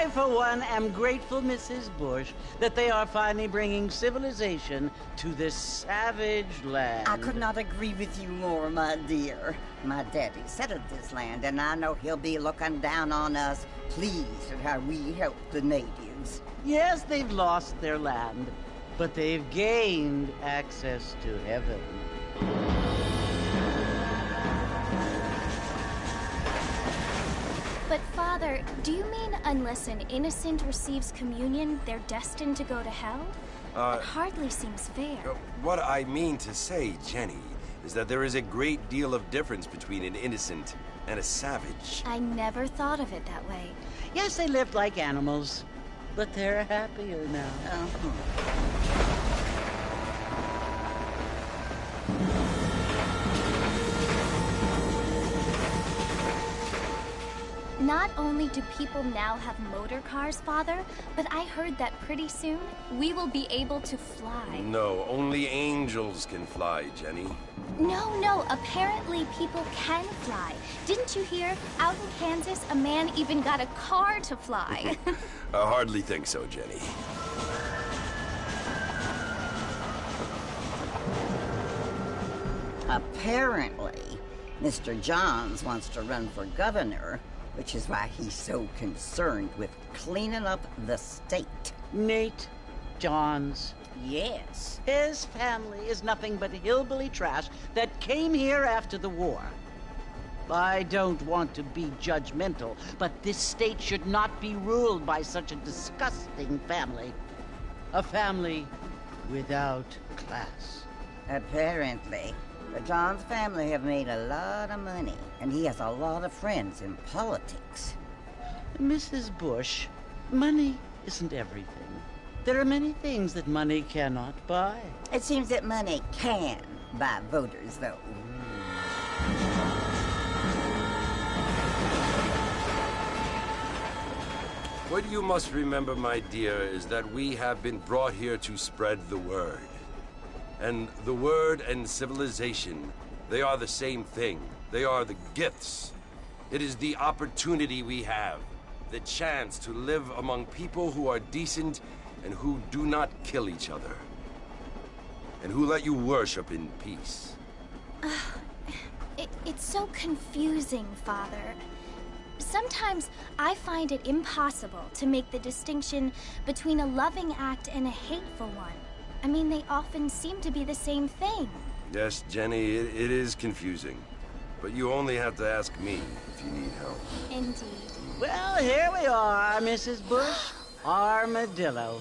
I, for one, am grateful, Mrs. Bush, that they are finally bringing civilization to this savage land. I could not agree with you more, my dear. My daddy settled this land, and I know he'll be looking down on us, pleased at how we help the natives. Yes, they've lost their land, but they've gained access to heaven. But Father, do you mean unless an innocent receives communion, they're destined to go to hell? That hardly seems fair. What I mean to say, Jenny, is that there is a great deal of difference between an innocent and a savage. I never thought of it that way. Yes, they lived like animals, but they're happier now. Not only do people now have motor cars, Father, but I heard that pretty soon we will be able to fly. No, only angels can fly, Jenny. No, apparently people can fly. Didn't you hear? Out in Kansas, a man even got a car to fly. I hardly think so, Jenny. Apparently, Mr. Johns wants to run for governor, which is why he's so concerned with cleaning up the state. Nate Johns. Yes. His family is nothing but hillbilly trash that came here after the war. I don't want to be judgmental, but this state should not be ruled by such a disgusting family. A family without class. Apparently. The Johns family have made a lot of money, and he has a lot of friends in politics. Mrs. Bush, money isn't everything. There are many things that money cannot buy. It seems that money can buy voters, though. What you must remember, my dear, is that we have been brought here to spread the word. And the word and civilization, they are the same thing. They are the gifts. It is the opportunity we have, the chance to live among people who are decent and who do not kill each other, and who let you worship in peace. It's so confusing, Father. Sometimes I find it impossible to make the distinction between a loving act and a hateful one. I mean, they often seem to be the same thing. Yes, Jenny, it is confusing. But you only have to ask me if you need help. Indeed. Well, here we are, Mrs. Bush. Armadillo.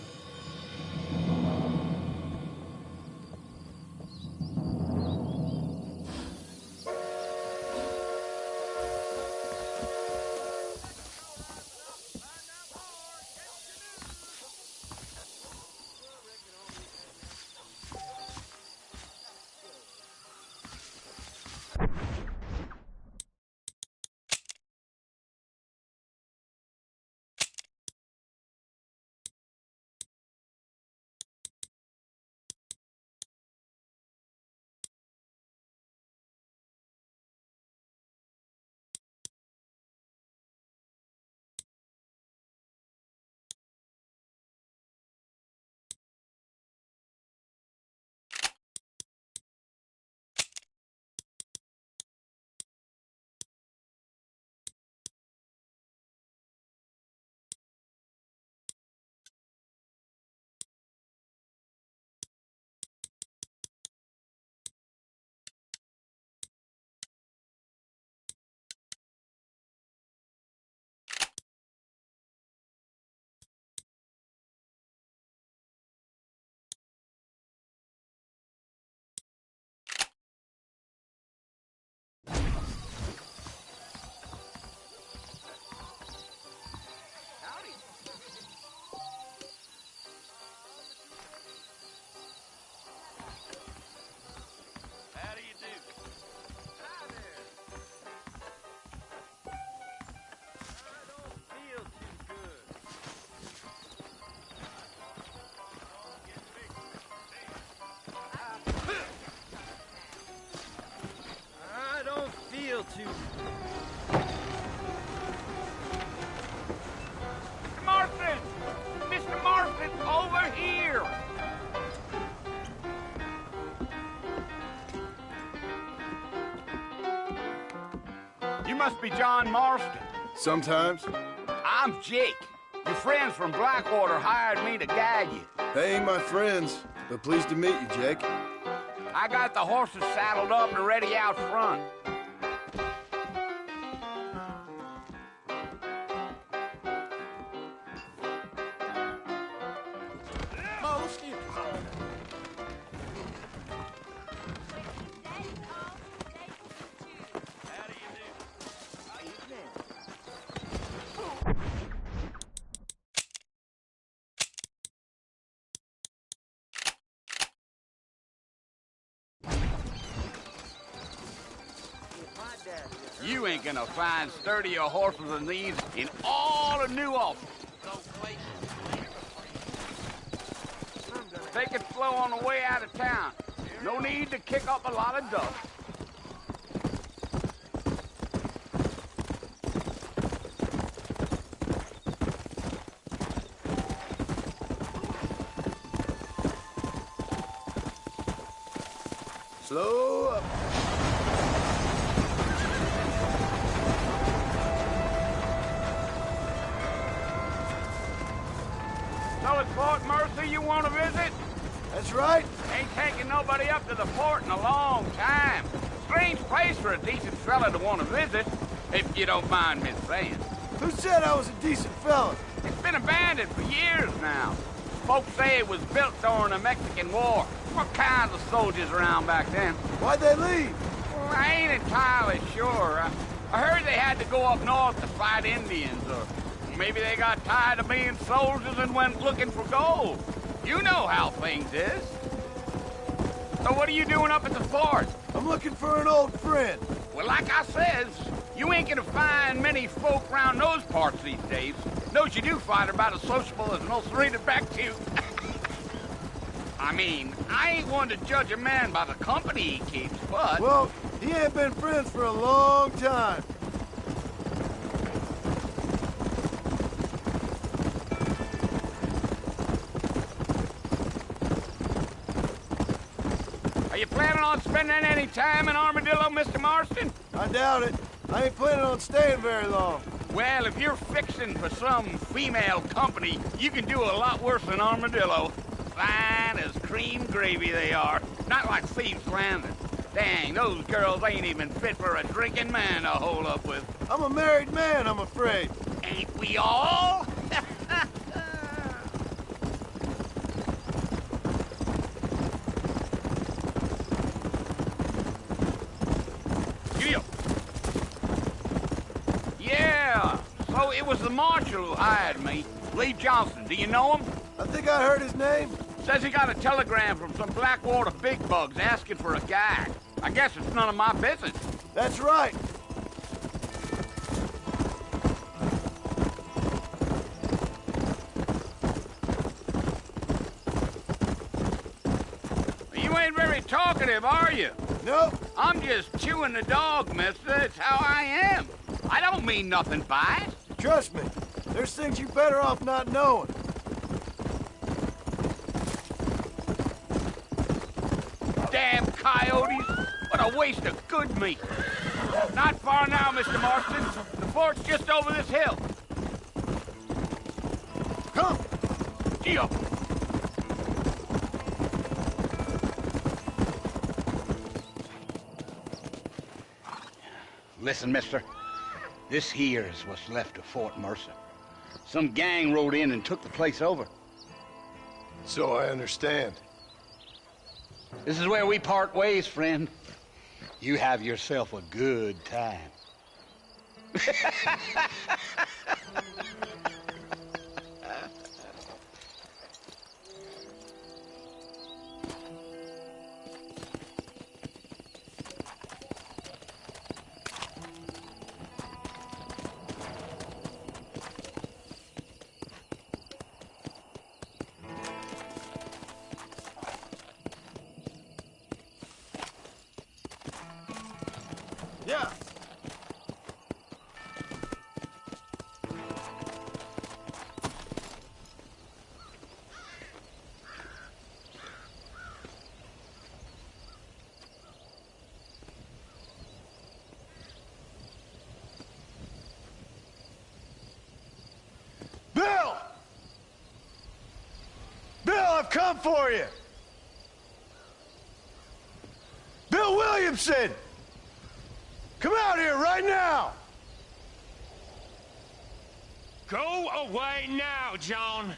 Come on, must be John Marston. Sometimes. I'm Jake. Your friends from Blackwater hired me to guide you. They ain't my friends, but pleased to meet you, Jake. I got the horses saddled up and ready out front. You ain't gonna find sturdier horses than these in all of New Ulster. Take it slow on the way out of town. No need to kick up a lot of dust. Slow up. So it's Fort Mercy you want to visit? That's right. Ain't taking nobody up to the fort in a long time. Strange place for a decent fella to want to visit, if you don't mind me saying. Who said I was a decent fella? It's been abandoned for years now. Folks say it was built during the Mexican War. What kinds of soldiers around back then? Why'd they leave? Well, I ain't entirely sure. I heard they had to go up north to fight Indians, or maybe they got tired of being soldiers and went looking for gold. You know how things is. So what are you doing up at the fort? I'm looking for an old friend. Well, like I says, you ain't gonna find many folk around those parts these days. Those you do find are about as sociable as an ulcerated back tooth. I mean, I ain't one to judge a man by the company he keeps, but... Well, he ain't been friends for a long time. Are you planning on spending any time in Armadillo, Mr. Marston? I doubt it. I ain't planning on staying very long. Well, if you're fixing for some female company, you can do a lot worse than Armadillo. Fine as cream gravy they are. Not like Thieves' Landing. Dang, those girls ain't even fit for a drinking man to hole up with. I'm a married man, I'm afraid. Ain't we all? Giddy up. Yeah, so it was the marshal who hired me. Lee Johnson, do you know him? I think I heard his name. Says he got a telegram from some Blackwater big bugs asking for a guide. I guess it's none of my business. That's right. You ain't very talkative, are you? Nope. I'm just chewing the dog, mister. It's how I am. I don't mean nothing by it. Trust me. There's things you're better off not knowing. Damn coyotes! What a waste of good meat. Not far now, Mr. Marston. The fort's just over this hill. Come! Gee up. Listen, mister. This here is what's left of Fort Mercer. Some gang rode in and took the place over. So I understand. This is where we part ways, friend. You have yourself a good time. Yeah. I've come for you! Bill Williamson! Come out here right now! Go away now, John.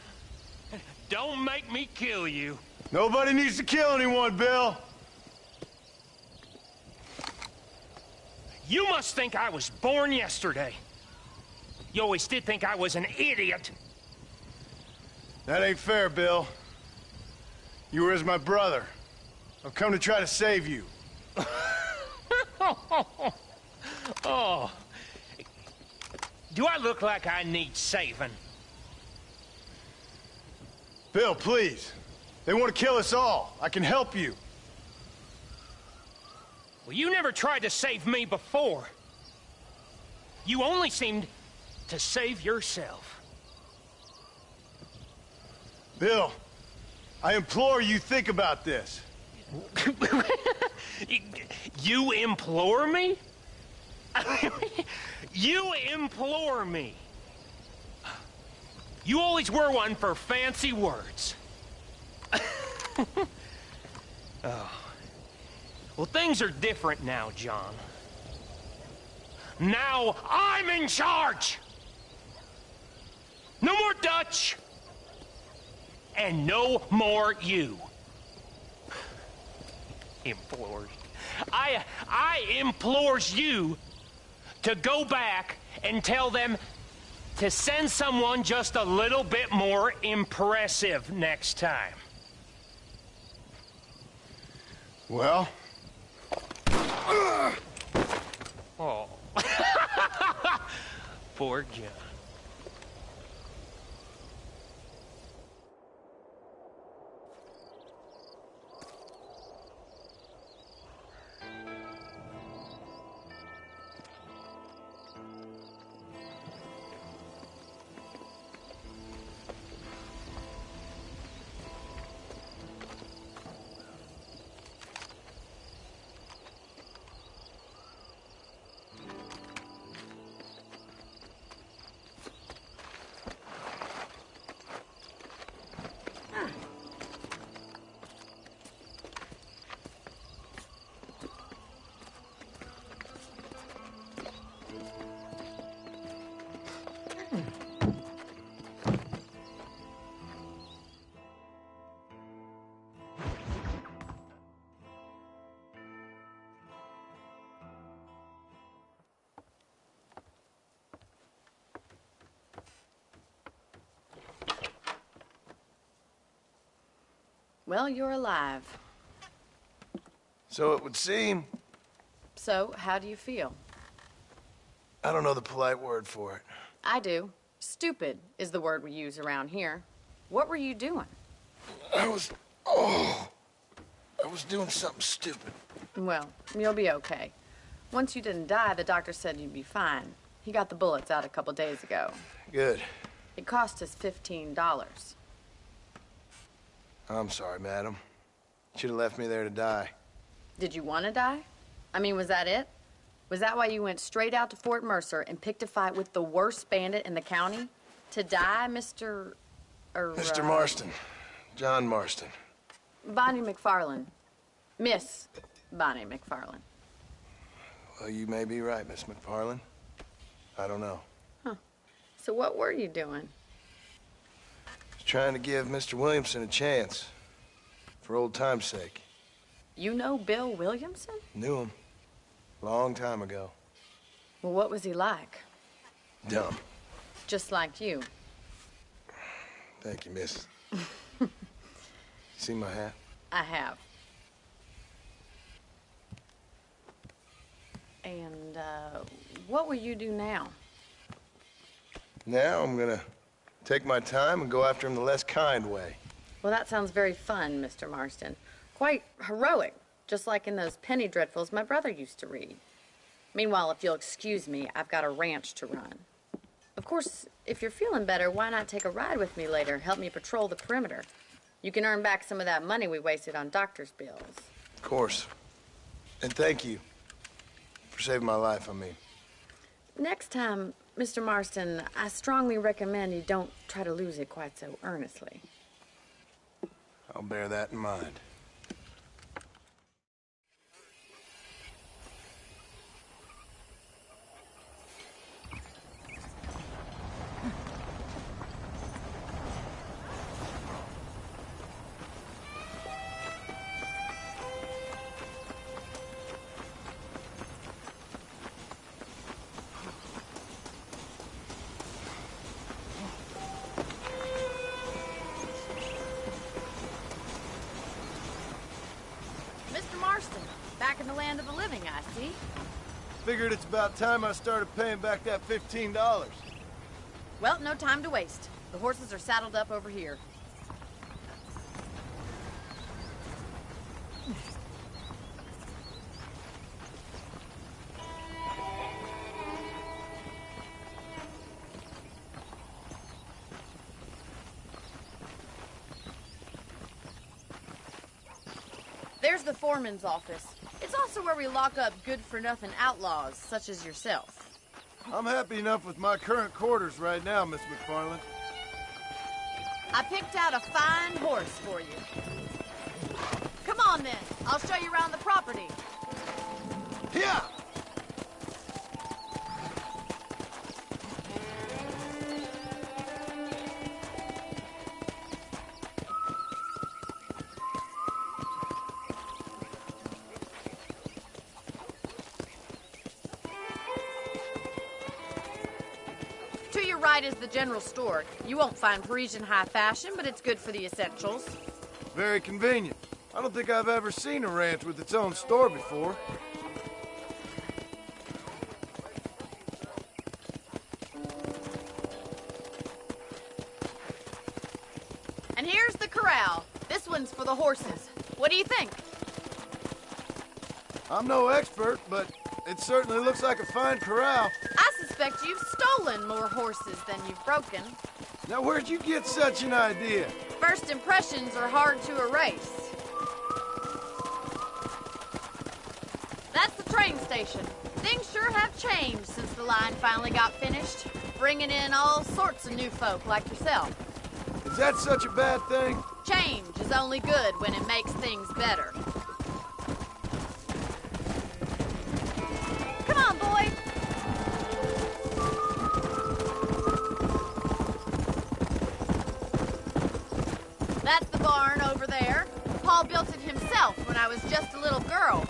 Don't make me kill you. Nobody needs to kill anyone, Bill. You must think I was born yesterday. You always did think I was an idiot. That ain't fair, Bill. You were as my brother. I've come to try to save you. Oh. Do I look like I need saving? Bill, please. They want to kill us all. I can help you. Well, you never tried to save me before. You only seemed to save yourself. Bill, I implore you think about this. You implore me? You implore me. You always were one for fancy words. Oh. Well, things are different now, John. Now I'm in charge! No more Dutch! And no more you. Implores. I implores you to go back and tell them to send someone just a little bit more impressive next time. Well? Oh. Poor John. Well, you're alive. So it would seem. So, how do you feel? I don't know the polite word for it. I do. Stupid is the word we use around here. What were you doing? I was doing something stupid. Well, you'll be okay. Once you didn't die, the doctor said you'd be fine. He got the bullets out a couple days ago. Good. It cost us $15. I'm sorry, madam. Should have left me there to die. Did you want to die? I mean, was that it? Was that why you went straight out to Fort Mercer and picked a fight with the worst bandit in the county? To die, Mr. Mr. Marston. John Marston. Bonnie McFarland. Miss Bonnie McFarland. Well, you may be right, Miss McFarland. I don't know. Huh. So what were you doing? Trying to give Mr. Williamson a chance. For old time's sake. You know Bill Williamson? Knew him. Long time ago. Well, what was he like? Dumb. Just like you. Thank you, miss. See my hat? I have. And, what will you do now? Now I'm gonna take my time and go after him the less kind way. Well, that sounds very fun, Mr. Marston. Quite heroic, just like in those penny dreadfuls my brother used to read. Meanwhile, if you'll excuse me, I've got a ranch to run. Of course, if you're feeling better, why not take a ride with me later? Help me patrol the perimeter. You can earn back some of that money we wasted on doctor's bills. Of course. And thank you for saving my life, I mean. Next time, Mr. Marston, I strongly recommend you don't try to lose it quite so earnestly. I'll bear that in mind. Mr. Marston, back in the land of the living, I see. Figured it's about time I started paying back that $15. Well, no time to waste. The horses are saddled up over here. There's the foreman's office. It's also where we lock up good-for-nothing outlaws, such as yourself. I'm happy enough with my current quarters right now, Miss McFarland. I picked out a fine horse for you. Come on, then. I'll show you around the property. Yeah! To your right is the general store. You won't find Parisian high fashion, but it's good for the essentials. Very convenient. I don't think I've ever seen a ranch with its own store before. And here's the corral. This one's for the horses. What do you think? I'm no expert, but it certainly looks like a fine corral. I suspect you've stolen more horses than you've broken. Now, where'd you get such an idea? First impressions are hard to erase. That's the train station. Things sure have changed since the line finally got finished, bringing in all sorts of new folk like yourself. Is that such a bad thing? Change is only good when it makes things better. Come on, boy. That's the barn over there. Paul built it himself when I was just a little girl.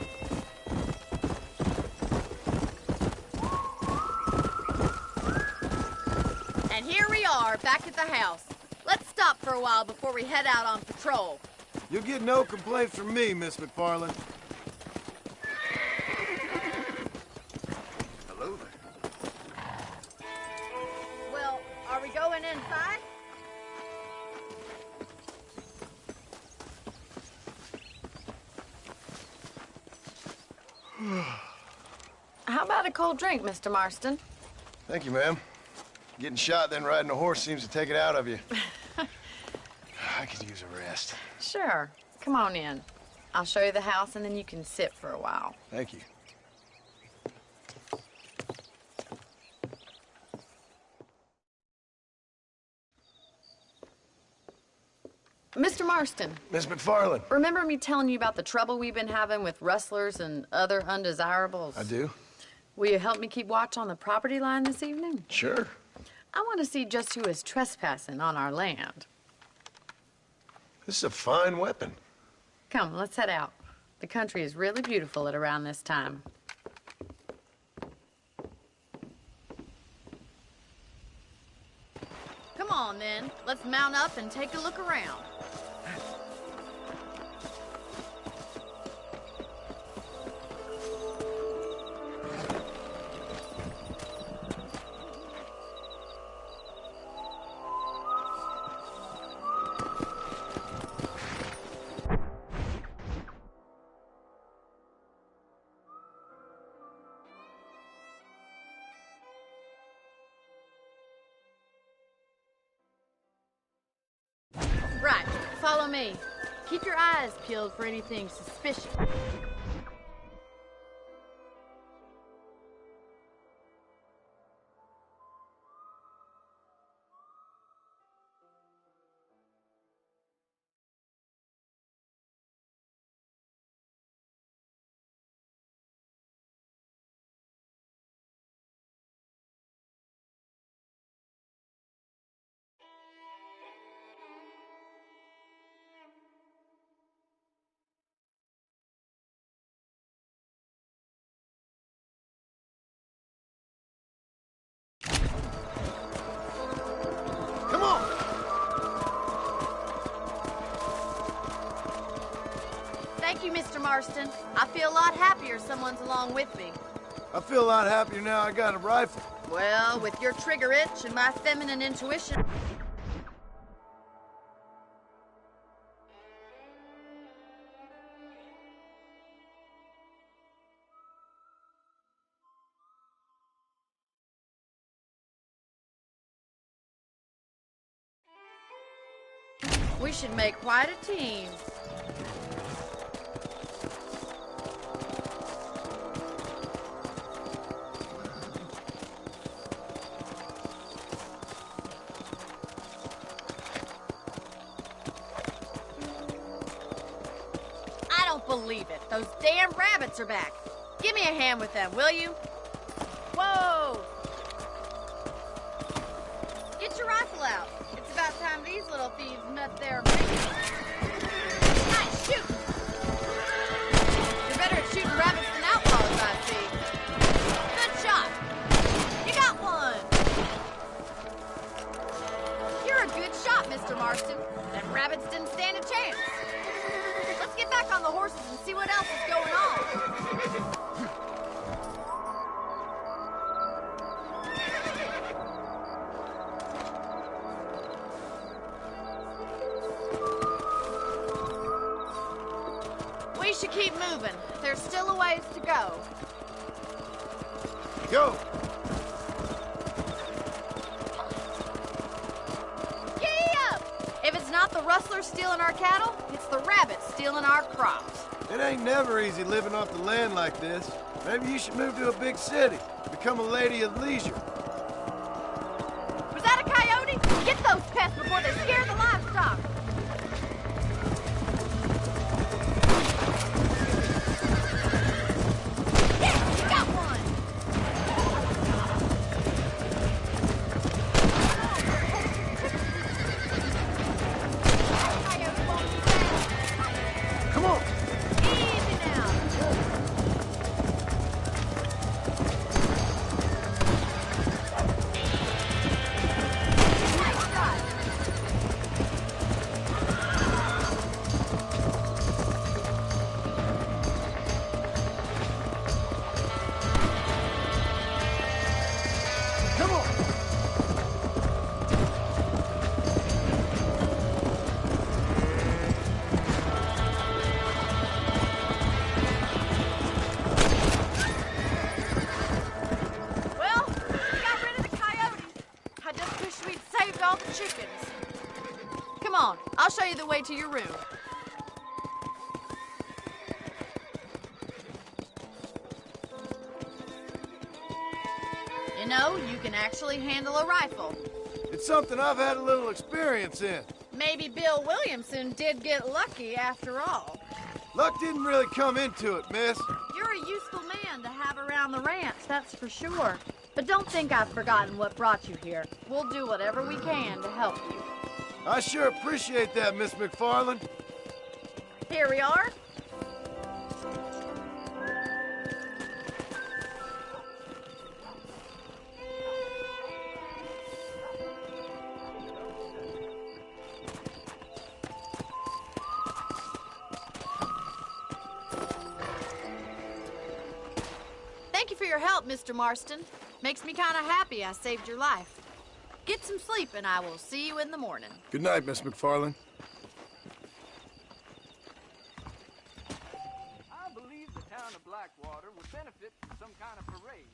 And here we are, back at the house. Let's stop for a while before we head out on patrol. You'll get no complaints from me, Miss McFarland. Hello there. Well, are we going inside? How about a cold drink, Mr. Marston? Thank you, ma'am. Getting shot, then riding a horse seems to take it out of you. I could use a rest. Sure. Come on in. I'll show you the house, and then you can sit for a while. Thank you. Mr. Marston, Miss McFarland. remember me telling you about the trouble we've been having with rustlers and other undesirables? I do? Will you help me keep watch on the property line this evening? Sure. I want to see just who is trespassing on our land. This is a fine weapon. Come, let's head out. The country is really beautiful at around this time. Come on, then. Let's mount up and take a look around. Right, follow me. Keep your eyes peeled for anything suspicious. Marston. I feel a lot happier someone's along with me. I feel a lot happier now I got a rifle. Well, with your trigger itch and my feminine intuition... We should make quite a team. I don't believe it. Those damn rabbits are back. Give me a hand with them, will you? Whoa! Get your rifle out. It's about time these little thieves met their mate. Nice shooting! You're better at shooting rabbits than outlaws, I see. Good shot. You got one. You're a good shot, Mr. Marston. Them rabbits didn't stand a chance. Let's get back on the horses and see what else is going on. We should keep moving. There's still a ways to go. Go! Giddy up! If it's not the rustlers stealing our cattle, it's the rabbits stealing our crops. It ain't never easy living off the land like this. Maybe you should move to a big city. Become a lady of leisure. Was that a coyote? Get those pests before they scare the livestock. I'll show you the way to your room. You know, you can actually handle a rifle. It's something I've had a little experience in. Maybe Bill Williamson did get lucky after all. Luck didn't really come into it, miss. You're a useful man to have around the ranch, that's for sure. But don't think I've forgotten what brought you here. We'll do whatever we can to help you. I sure appreciate that, Miss McFarland. Here we are. Thank you for your help, Mr. Marston. Makes me kind of happy I saved your life. Get some sleep, and I will see you in the morning. Good night, Miss McFarland. I believe the town of Blackwater would benefit from some kind of parade.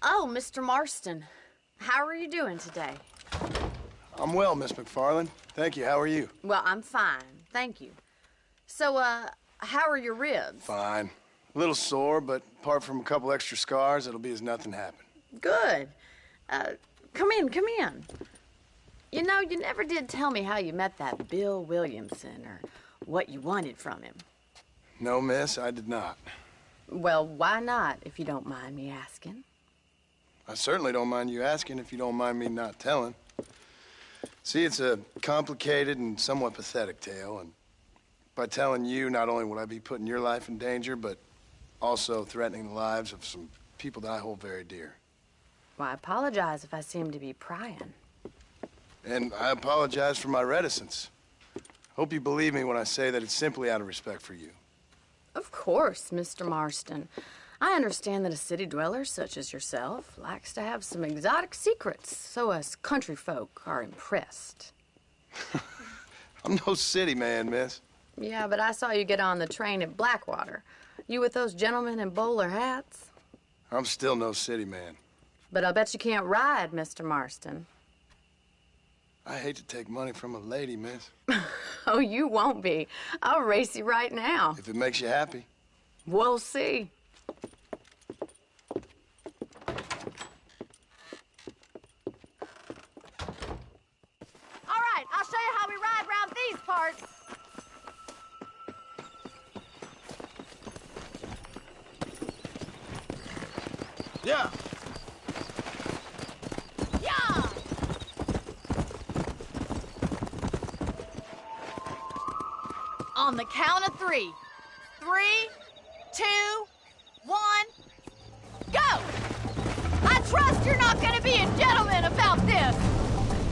Oh, Mr. Marston. How are you doing today? I'm well, Miss McFarland. Thank you. How are you? Well, I'm fine. Thank you. So, how are your ribs? Fine. A little sore, but apart from a couple extra scars, it'll be as nothing happened. Good. Come in, come in. You know, you never did tell me how you met that Bill Williamson or what you wanted from him. No, miss, I did not. Well, why not, if you don't mind me asking? I certainly don't mind you asking if you don't mind me not telling. See, it's a complicated and somewhat pathetic tale, and by telling you, not only would I be putting your life in danger, but also threatening the lives of some people that I hold very dear. Well, I apologize if I seem to be prying. And I apologize for my reticence. Hope you believe me when I say that it's simply out of respect for you. Of course, Mr. Marston. I understand that a city dweller such as yourself likes to have some exotic secrets, so us country folk are impressed. I'm no city man, miss. Yeah, but I saw you get on the train at Blackwater. You with those gentlemen in bowler hats? I'm still no city man. But I'll bet you can't ride, Mr. Marston. I hate to take money from a lady, miss. Oh, you won't be. I'll race you right now. If it makes you happy. We'll see. All right, I'll show you how we ride around these parts. Yeah. Yeah! On the count of 3. 3, 2, 1, go! I trust you're not gonna be a gentleman about this.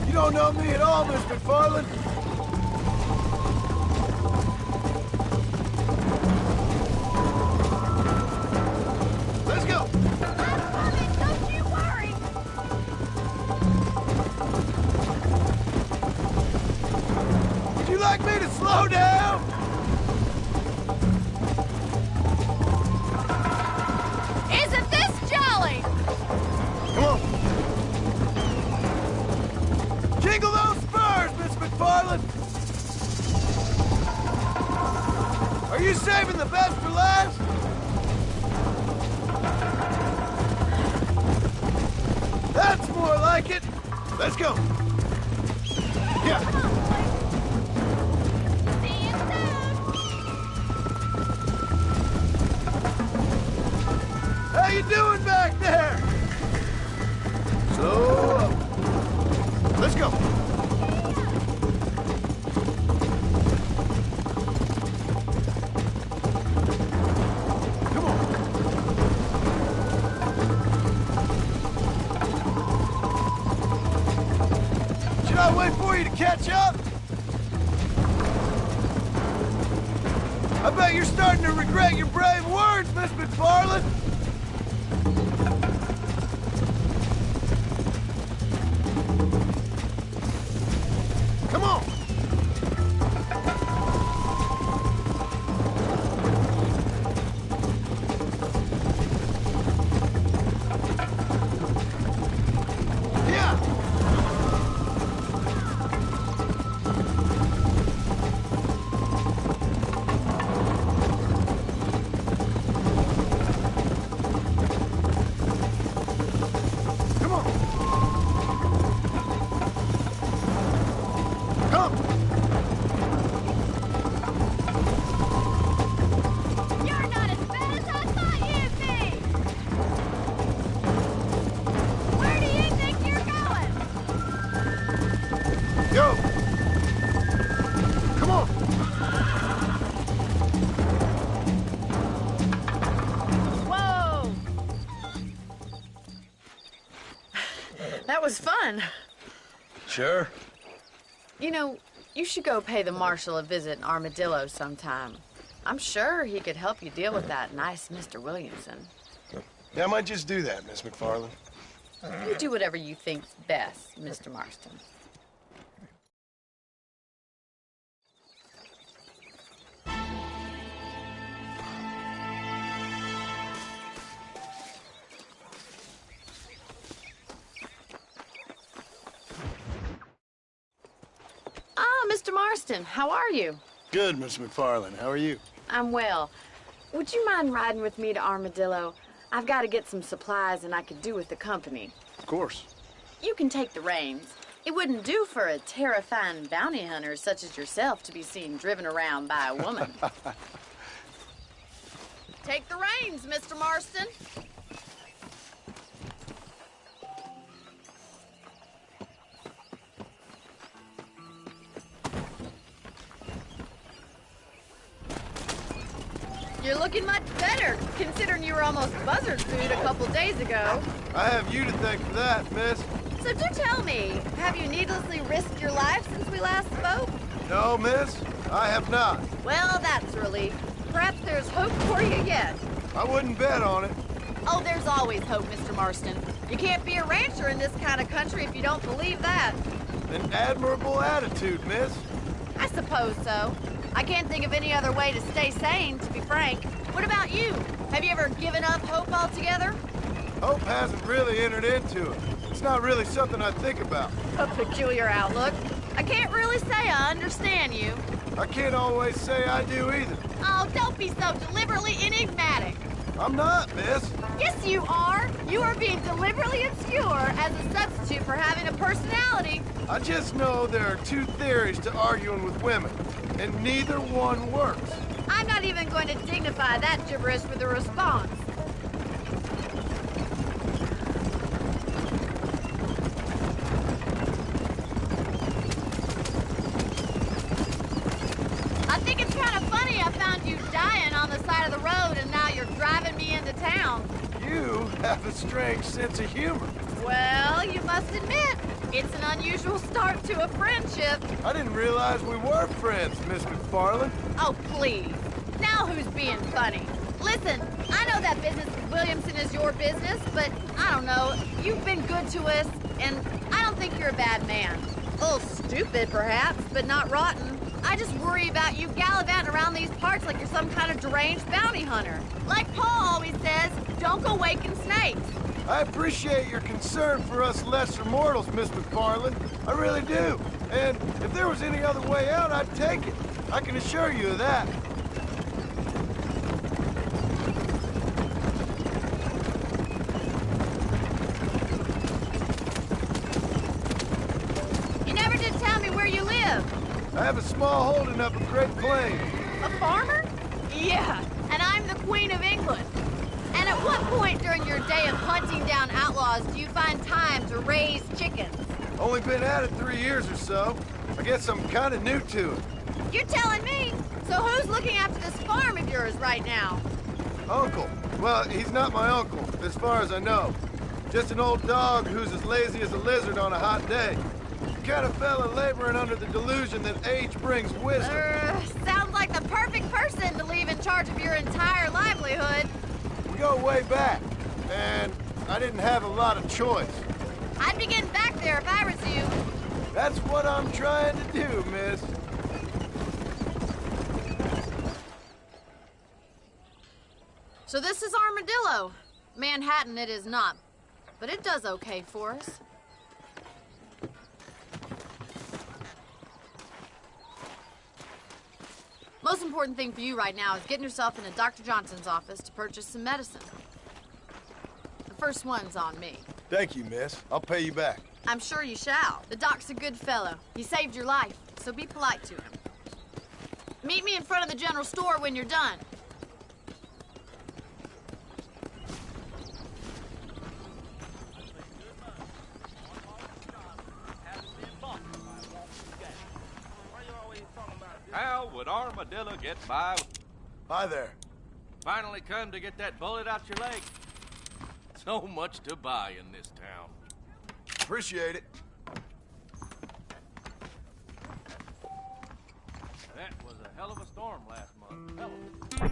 You don't know me at all, Miss McFarland. Let's go. I'm coming, don't you worry. Would you like me to slow down? Isn't this jolly? Come on. Jingle those spurs, Miss McFarland. Are you saving the best for last? That's more like it. Let's go. Yeah. See you soon. How you doing back there? Slow up. Let's go. Come on. Should I wait for you to catch up? I bet you're starting to regret your brave words, Miss McFarland. Come on. Yeah. Come on. Come. You're not as bad as I thought you'd be. Where do you think you're going? Go. Come on. Whoa! That was fun. Sure. You know, you should go pay the marshal a visit in Armadillo sometime. I'm sure he could help you deal with that nice Mr. Williamson. Yeah, I might just do that, Miss McFarland. You do whatever you think's best, Mr. Marston. Mr. Marston, how are you? Good, Mr. McFarland. How are you? I'm well. Would you mind riding with me to Armadillo? I've got to get some supplies and I could do with the company. Of course. You can take the reins. It wouldn't do for a terrifying bounty hunter such as yourself to be seen driven around by a woman. Take the reins, Mr. Marston. You're looking much better, considering you were almost buzzard food a couple days ago. I have you to thank for that, miss. So do tell me, have you needlessly risked your life since we last spoke? No, miss, I have not. Well, that's a relief. Perhaps there's hope for you yet. I wouldn't bet on it. Oh, there's always hope, Mr. Marston. You can't be a rancher in this kind of country if you don't believe that. An admirable attitude, miss. I suppose so. I can't think of any other way to stay sane, to be frank. What about you? Have you ever given up hope altogether? Hope hasn't really entered into it. It's not really something I think about. A peculiar outlook. I can't really say I understand you. I can't always say I do either. Oh, don't be so deliberately enigmatic. I'm not, miss. Yes, you are. You are being deliberately obscure as a substitute for having a personality. I just know there are two theories to arguing with women, and neither one works. I'm not even going to dignify that gibberish with a response. I think it's kind of funny I found you dying on the side of the road and now you're driving me into town. You have a strange sense of humor. Well, you must admit, it's an unusual start to a friendship. I didn't realize we were friends, Miss McFarland. Oh, please. Now who's being funny? Listen, I know that business with Williamson is your business, but I don't know. You've been good to us, and I don't think you're a bad man. A little stupid, perhaps, but not rotten. I just worry about you gallivanting around these parts like you're some kind of deranged bounty hunter. Like Paul always says, don't go waking snakes. I appreciate your concern for us lesser mortals, Miss McFarland. I really do. And if there was any other way out, I'd take it. I can assure you of that. You never did tell me where you live. I have a small holding up at Great Plains. A farmer? Yeah, and I'm the Queen of England. And at what point during your day of hunting down outlaws do you find time to raise chickens? Only been at it 3 years or so. I guess I'm kind of new to it. You're telling me? So who's looking after this farm of yours right now? Uncle. Well, he's not my uncle, as far as I know. Just an old dog who's as lazy as a lizard on a hot day. The kind of fella laboring under the delusion that age brings wisdom. Sounds like the perfect person to leave in charge of your entire livelihood. We go way back, and I didn't have a lot of choice. I'd be getting back there if I was you. That's what I'm trying to do, miss. So this is Armadillo. Manhattan it is not, but it does okay for us. Most important thing for you right now is getting yourself into Dr. Johnson's office to purchase some medicine. The first one's on me. Thank you, miss. I'll pay you back. I'm sure you shall. The doc's a good fellow. He saved your life, so be polite to him. Meet me in front of the general store when you're done. How would Armadillo get by? Hi there. Finally come to get that bullet out your leg. So much to buy in this town. Appreciate it. That was a hell of a storm last month. Hell of a...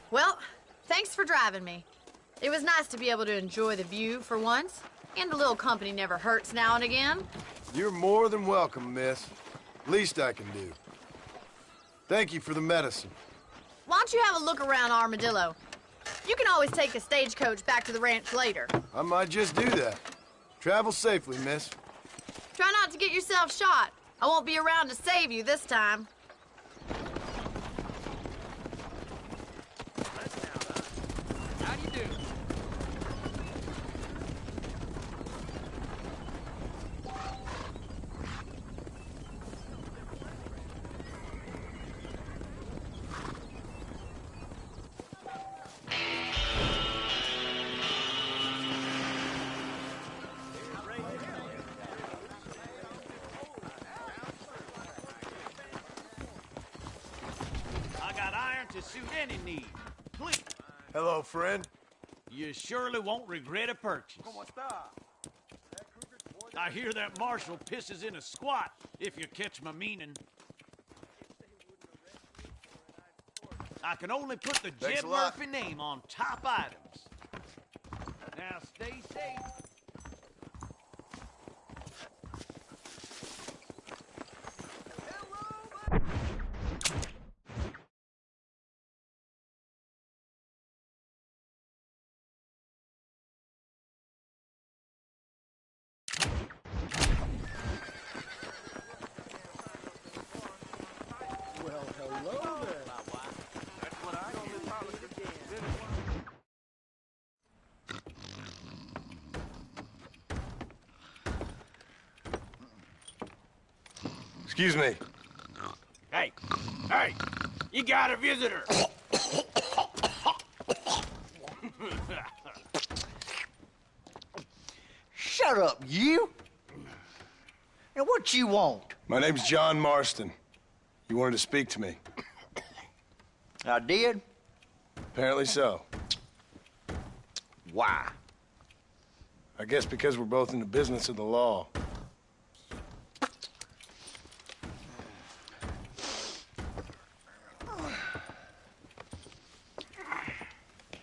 Well, thanks for driving me. It was nice to be able to enjoy the view for once. And a little company never hurts now and again. You're more than welcome, miss. Least I can do. Thank you for the medicine. Why don't you have a look around Armadillo? You can always take a stagecoach back to the ranch later. I might just do that. Travel safely, miss. Try not to get yourself shot. I won't be around to save you this time. How do you do? I got iron to suit any need. Please. Hello, friend. You surely won't regret a purchase. I hear that Marshal pisses in a squat, if you catch my meaning. I can only put the Thanks Jeb a lot. Murphy name on top items. Now stay safe. Well, hello there. Excuse me. Hey, hey, you got a visitor. Shut up, you! And what you want? My name's John Marston. You wanted to speak to me. I did? Apparently so. Why? I guess because we're both in the business of the law.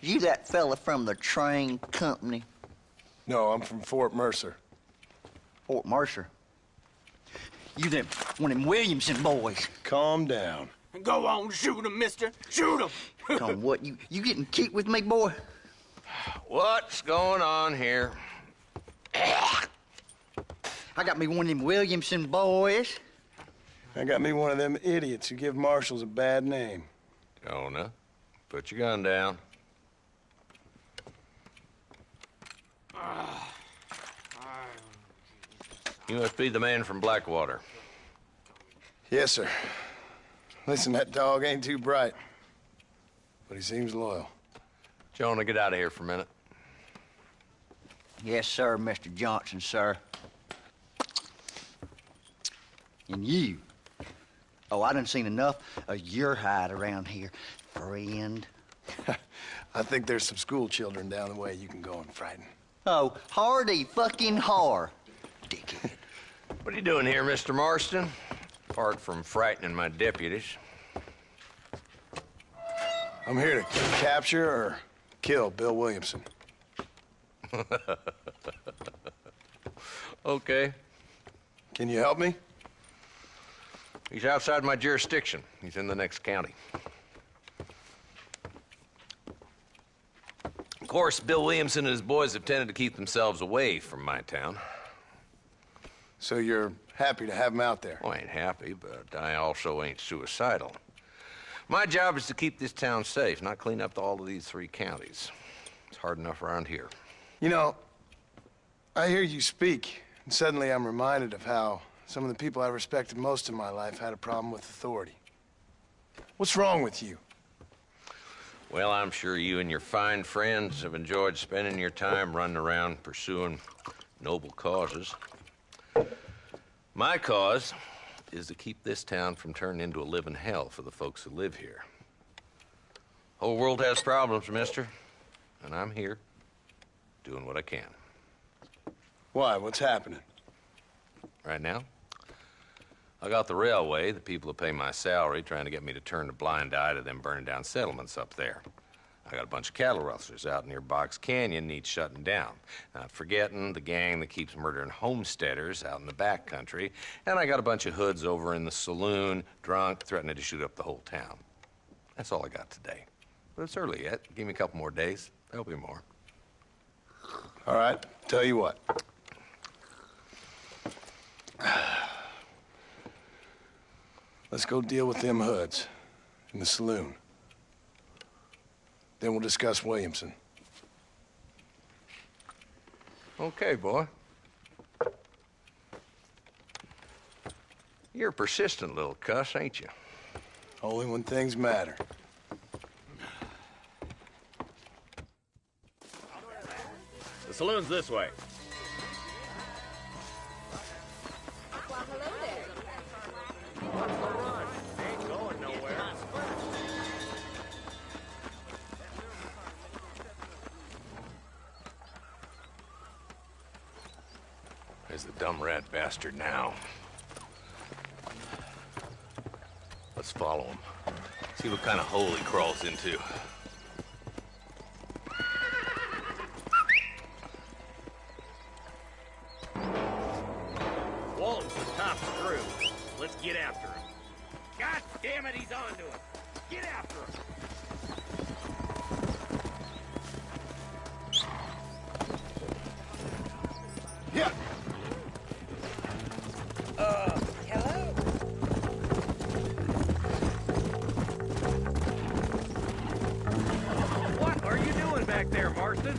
You that fella from the train company? No, I'm from Fort Mercer. Fort Mercer? You them, one of them Williamson boys. Calm down. Go on, shoot him, mister. Shoot him. Come on, what, you getting kicked with me, boy? What's going on here? I got me one of them Williamson boys. I got me one of them idiots who give marshals a bad name. Jonah, put your gun down. You must be the man from Blackwater. Yes, sir. Listen, that dog ain't too bright, but he seems loyal. Jonah, get out of here for a minute. Yes, sir, Mr. Johnson, sir. And you. Oh, I done seen enough of your hide around here, friend. I think there's some school children down the way you can go and frighten. Oh, hardy fucking har. Dickhead. What are you doing here, Mr. Marston? Apart from frightening my deputies. I'm here to capture or kill Bill Williamson. Okay. Can you help me? He's outside my jurisdiction. He's in the next county. Of course, Bill Williamson and his boys have tended to keep themselves away from my town. So you're happy to have him out there? Well, I ain't happy, but I also ain't suicidal. My job is to keep this town safe, not clean up all of these 3 counties. It's hard enough around here. You know, I hear you speak, and suddenly I'm reminded of how some of the people I respected most in my life had a problem with authority. What's wrong with you? Well, I'm sure you and your fine friends have enjoyed spending your time running around pursuing noble causes. My cause is to keep this town from turning into a living hell for the folks who live here. Whole world has problems, mister, and I'm here doing what I can. Why? What's happening? Right now, I got the railway, the people who pay my salary, trying to get me to turn a blind eye to them burning down settlements up there. I got a bunch of cattle rustlers out near Box Canyon needs shutting down. Not forgetting the gang that keeps murdering homesteaders out in the back country. And I got a bunch of hoods over in the saloon, drunk, threatening to shoot up the whole town. That's all I got today. But it's early yet. Give me a couple more days. There'll be more. All right, tell you what. Let's go deal with them hoods in the saloon. Then we'll discuss Williamson. Okay, boy. You're a persistent little cuss, ain't you? Only when things matter. The saloon's this way. Well, hello there. Ain't going nowhere. There's the dumb rat bastard now. Let's follow him. See what kind of hole he crawls into. Walton's the top screw. Let's get after him. God damn it, he's onto him. Get after him. Yeah. Hello? What are you doing back there, Marston?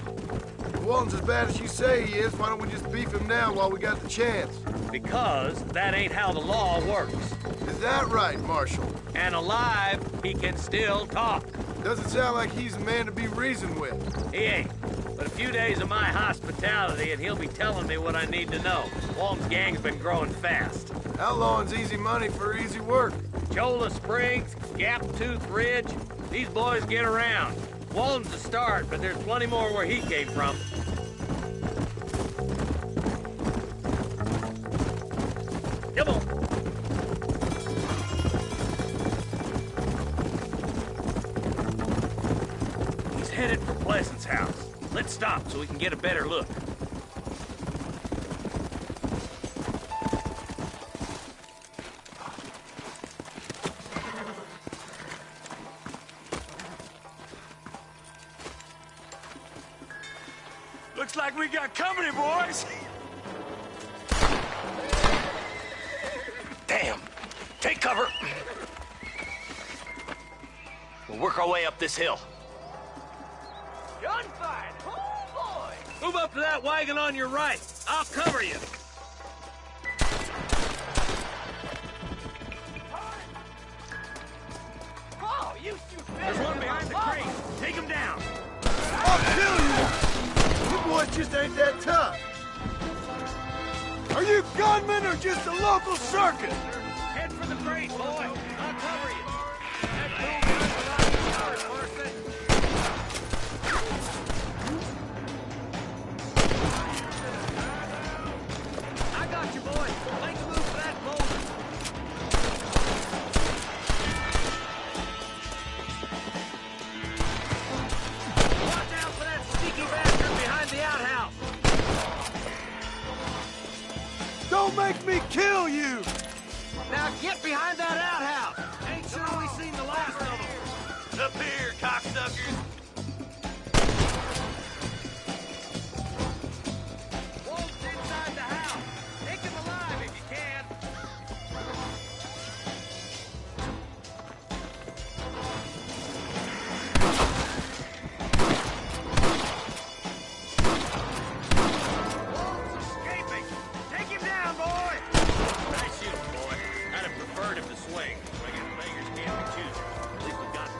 Walton's as bad as you say he is. Why don't we just beef him now while we got the chance? Because that ain't how the law works. Is that right, Marshal? And alive, he can still talk. Doesn't sound like he's a man to be reasoned with. He ain't. But a few days of my hospitality and he'll be telling me what I need to know. Walton's gang's been growing fast. Outlawing's easy money for easy work. Cholla Springs, Gap Tooth Ridge, these boys get around. Walton's the start, but there's plenty more where he came from. Come on. He's headed for Pleasant's house. Let's stop so we can get a better look. Looks like we got company, boys. Damn. Take cover. We'll work our way up this hill. Gunfight! Oh, boy! Move up to that wagon on your right. I'll cover you. Oh, you shoot. There's one behind the crate. Take him down. I'll kill you! You boys just ain't that tough. Are you gunmen or just a local circus? Head for the crate, boy. I'll cover you. That fool without the start, Marston. I got you, boy. Make a move for that boulder. Watch out for that sneaky bastard behind the outhouse. Don't make me kill you! Now get behind that outhouse. Ain't sure we seen the last of them. Up here, cocksuckers. Wolf's inside the house. Take him alive if you can. Wolf's escaping. Take him down, boy. Nice shooting, boy. I'd have preferred him to swing. I guess beggars can't be choosers. At least we got this.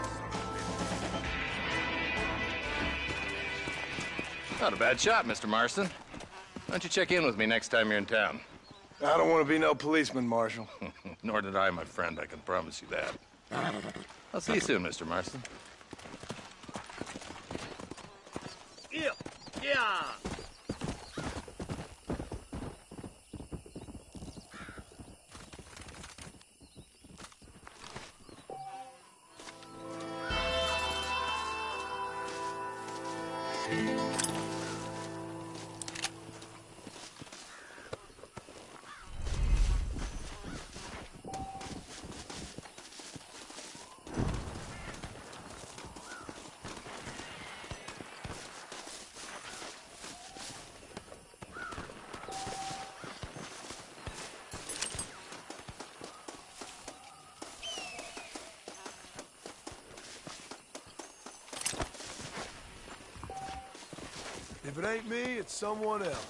Not a bad shot, Mr. Marston. Why don't you check in with me next time you're in town? I don't want to be no policeman, Marshal. Nor did I, my friend. I can promise you that. I'll see you soon, Mr. Marston. Yeah. Yeah. If it ain't me, it's someone else.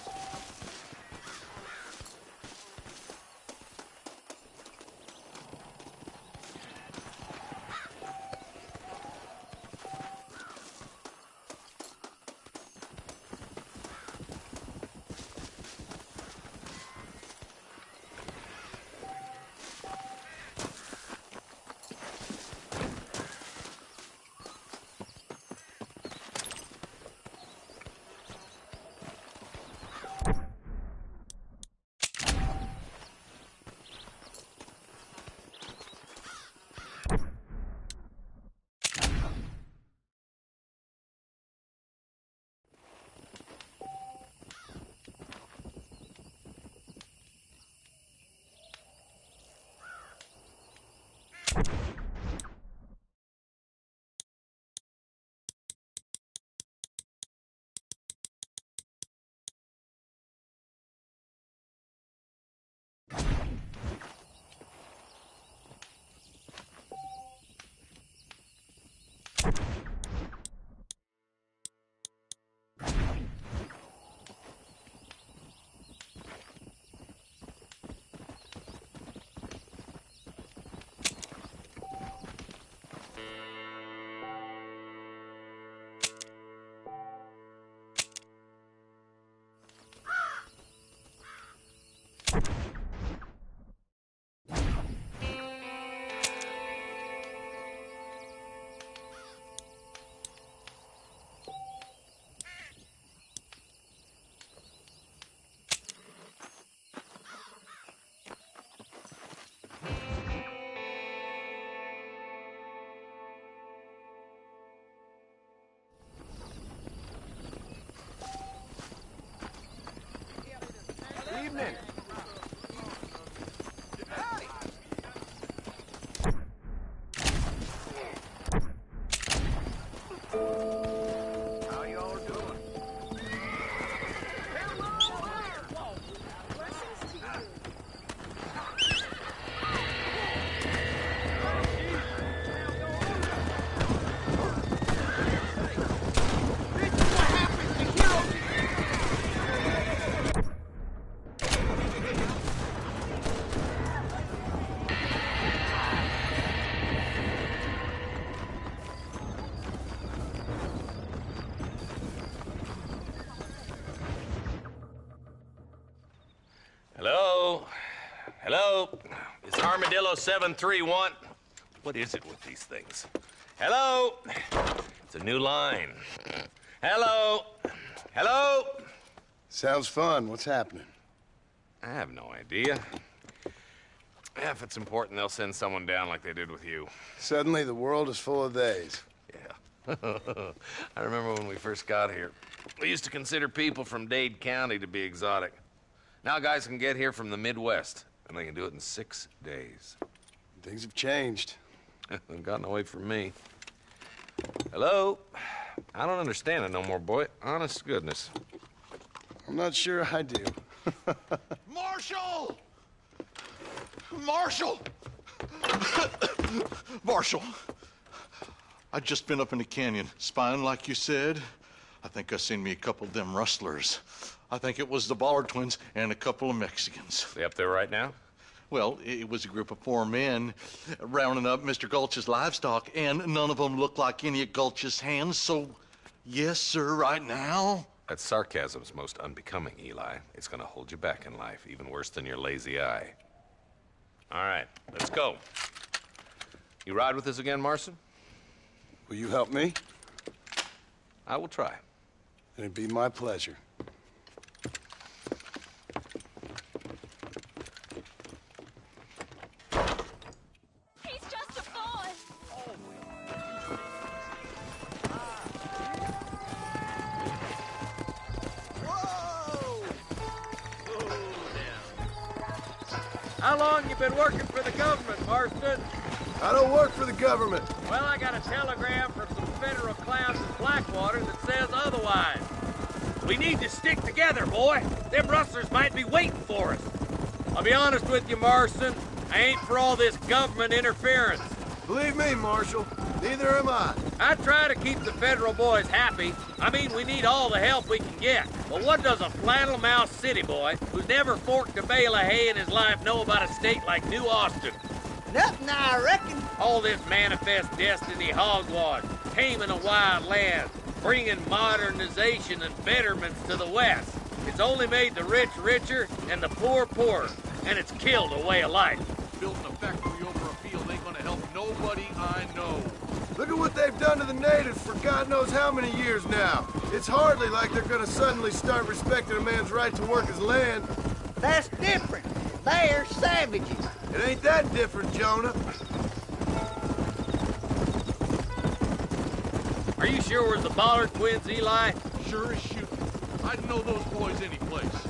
Evening. How y'all doing? Hello? Hello? It's Armadillo 731. What is it with these things? Hello? It's a new line. Hello? Hello? Sounds fun. What's happening? I have no idea. If it's important, they'll send someone down like they did with you. Suddenly, the world is full of theys. Yeah. I remember when we first got here. We used to consider people from Dade County to be exotic. Now guys can get here from the Midwest, and they can do it in 6 days. Things have changed. They've gotten away from me. Hello? I don't understand it no more, boy. Honest to goodness. I'm not sure I do. Marshal! Marshal! Marshal! I just been up in the canyon, spying like you said. I think I seen me a couple of them rustlers. I think it was the Ballard twins and a couple of Mexicans. They up there right now? Well, it was a group of 4 men rounding up Mr. Gulch's livestock, and none of them looked like any of Gulch's hands, so yes, sir, right now. That sarcasm's most unbecoming, Eli. It's gonna hold you back in life, even worse than your lazy eye. All right, let's go. You ride with us again, Marston? Will you help me? I will try. It'd be my pleasure. He's just a boy. How long you been working for the government, Marston? I don't work for the government. Well, I got a telegram from some federal clowns in Blackwater that says otherwise. We need to stick together, boy. Them rustlers might be waiting for us. I'll be honest with you, Marston. I ain't for all this government interference. Believe me, Marshal, neither am I. I try to keep the federal boys happy. I mean, we need all the help we can get. But what does a flannel-mouthed city boy who's never forked a bale of hay in his life know about a state like New Austin? Nothing, I reckon. All this manifest destiny hogwash, taming a wild land, bringing modernization and betterments to the West. It's only made the rich richer and the poor poorer, and it's killed a way of life. Building a factory over a field ain't gonna help nobody I know. Look at what they've done to the natives for God knows how many years now. It's hardly like they're gonna suddenly start respecting a man's right to work his land. That's different. They're savages. It ain't that different, Jonah. Are you sure we're the Ballard twins, Eli? Sure as shooting. I'd know those boys any place.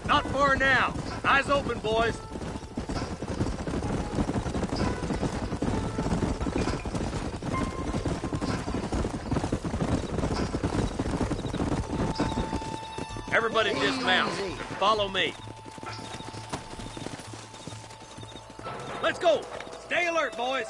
Not far now. Eyes open, boys. Everybody dismount. Follow me. Let's go. Stay alert, boys.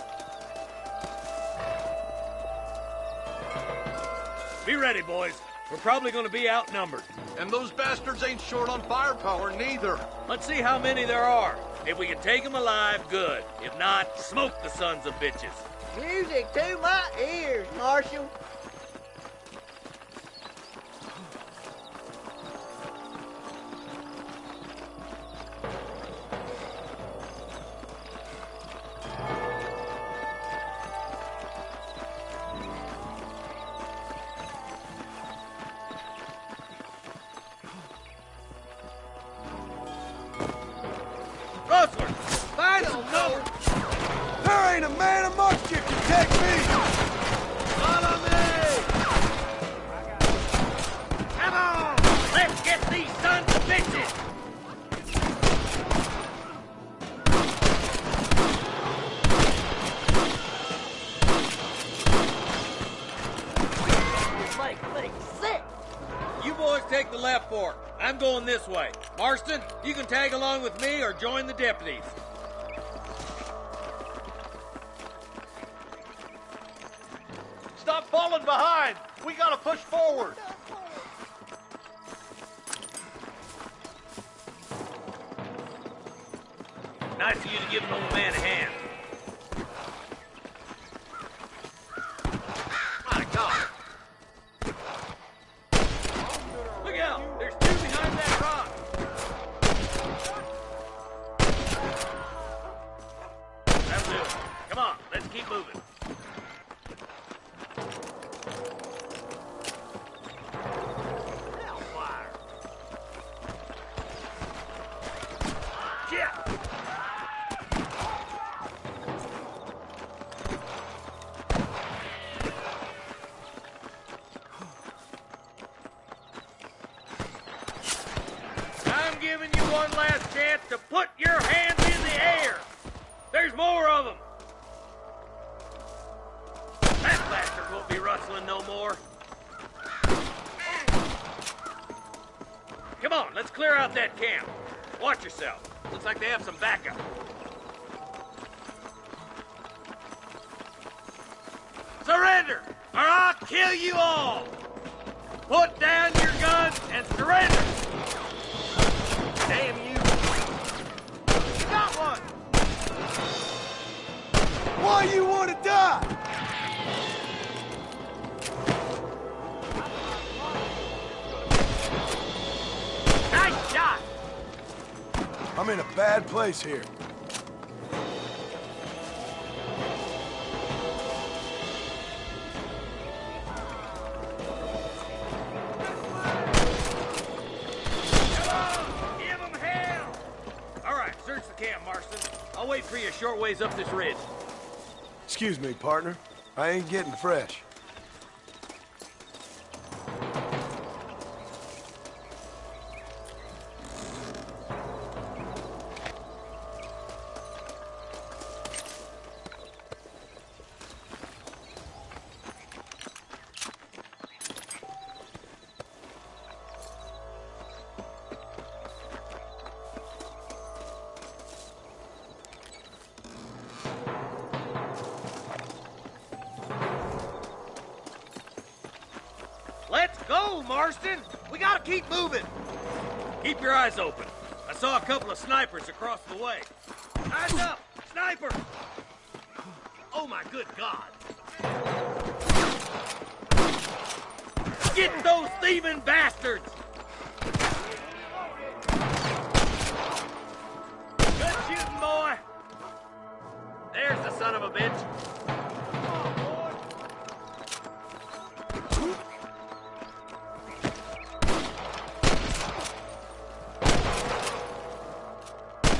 Be ready, boys. We're probably going to be outnumbered. And those bastards ain't short on firepower, neither. Let's see how many there are. If we can take them alive, good. If not, smoke the sons of bitches. Music to my ears, Marshal. Rustler, final number. There ain't a man amongst you can take me! Follow me! Come on! Let's get these sons of bitches! Make me sick. You boys take the left fork. I'm going this way. Marston, you can tag along with me or join the deputies. Stop falling behind. We gotta push forward. Nice of you to give an old man a hand. My God. Look out! There's two behind that rock. That'll do it. Come on, let's keep moving. Hellfire. Shit! I'm giving you one last chance to put your hands in the air. There's more of them. That bastard won't be rustling no more. Come on, let's clear out that camp. Watch yourself. Looks like they have some backup. Surrender, or I'll kill you all. Put down your guns and surrender. Damn you. Got one. Why you want to die? Nice shot. I'm in a bad place here. Give them hell. All right, search the camp, Marston. I'll wait for you a short ways up this ridge. Excuse me, partner. I ain't getting fresh. Go, Marston! We gotta keep moving! Keep your eyes open. I saw a couple of snipers across the way. Eyes up! Sniper! Oh my good God! Get those thieving bastards! Good shooting, boy! There's the son of a bitch.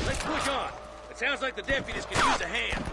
Let's push on. It sounds like the deputies can use a hand.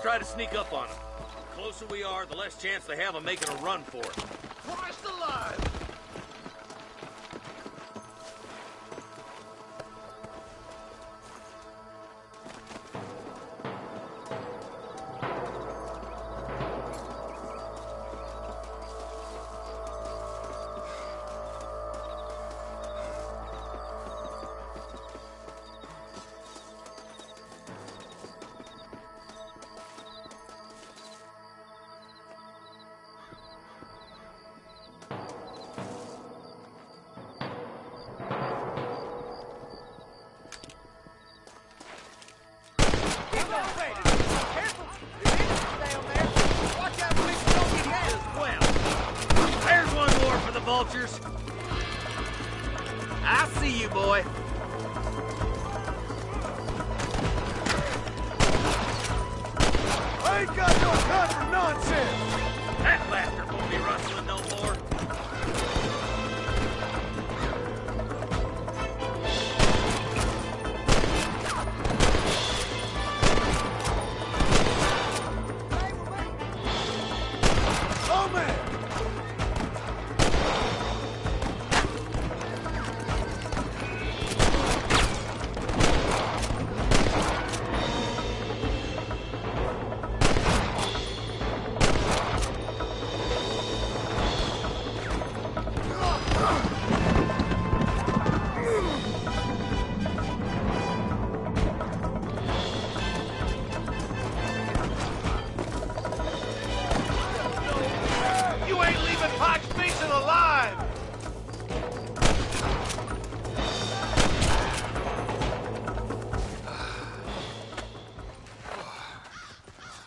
Try to sneak up on them. The closer we are, the less chance they have of making a run for it. Christ alive! Vultures. I see you, boy. I ain't got no time for nonsense! That bastard won't be rustling no more. Oh, man!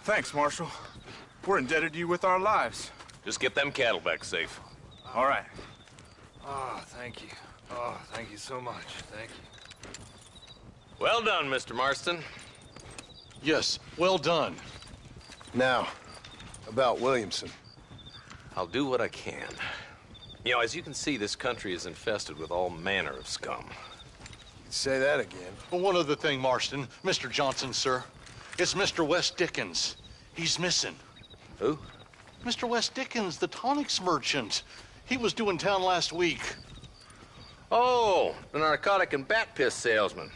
Thanks, Marshal. We're indebted to you with our lives. Just get them cattle back safe. All right. Oh, thank you. Oh, thank you so much. Thank you. Well done, Mr. Marston. Yes, well done. Now, about Williamson. I'll do what I can. You know, as you can see, this country is infested with all manner of scum. Say that again. But one other thing, Marston. Mr. Johnson, sir. It's Mr. Wes Dickens. He's missing. Who? Mr. Wes Dickens, the tonics merchant. He was due in town last week. Oh, the narcotic and bat piss salesman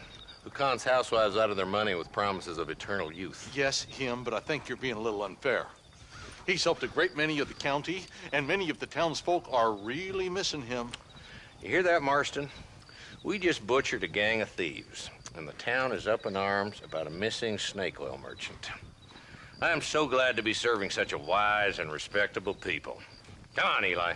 who cons housewives out of their money with promises of eternal youth. Yes, him, but I think you're being a little unfair. He's helped a great many of the county, and many of the townsfolk are really missing him. You hear that, Marston? We just butchered a gang of thieves, and the town is up in arms about a missing snake oil merchant. I am so glad to be serving such a wise and respectable people. Come on, Eli.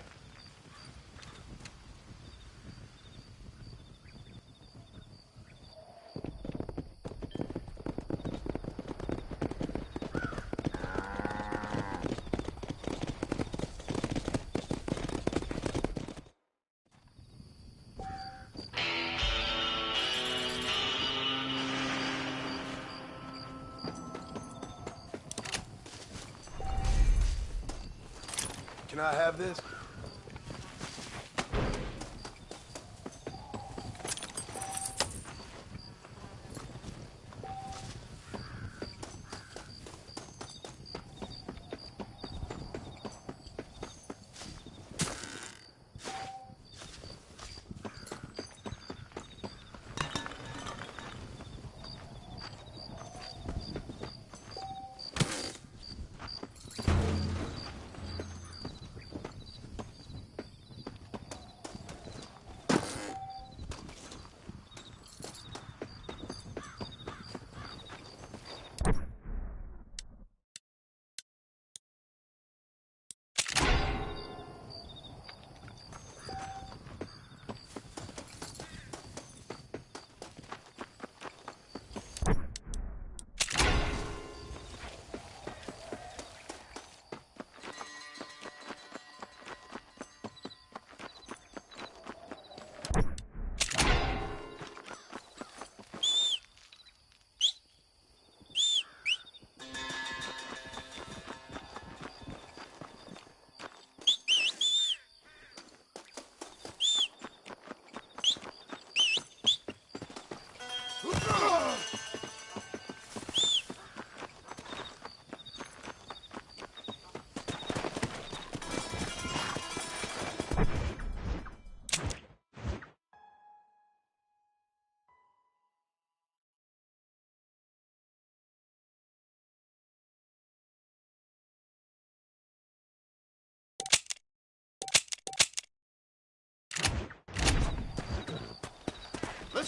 Can I have this?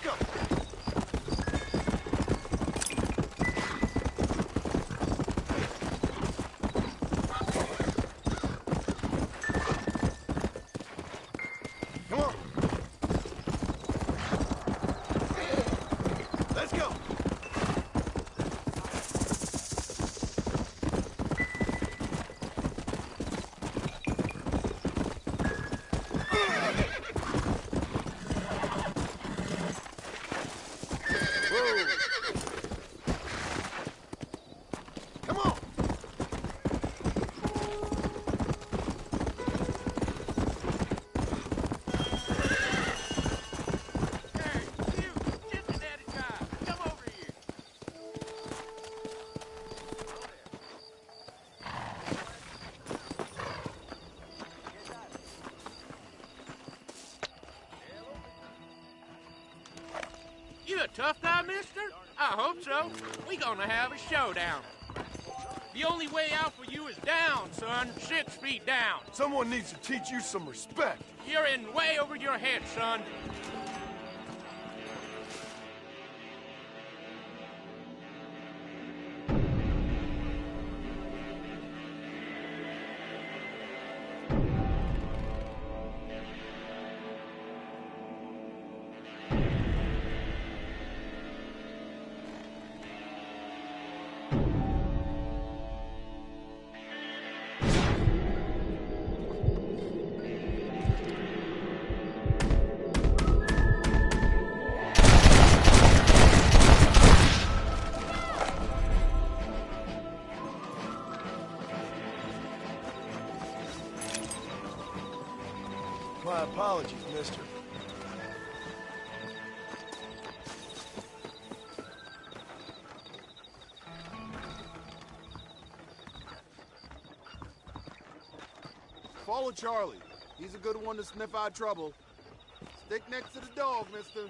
go. Come on. Let's go. Come on. You a tough guy, mister? I hope so. We gonna have a showdown. The only way out for you is down, son. 6 feet down. Someone needs to teach you some respect. You're in way over your head, son. My apologies, mister. Follow Charlie. He's a good one to sniff out trouble. Stick next to the dog, mister.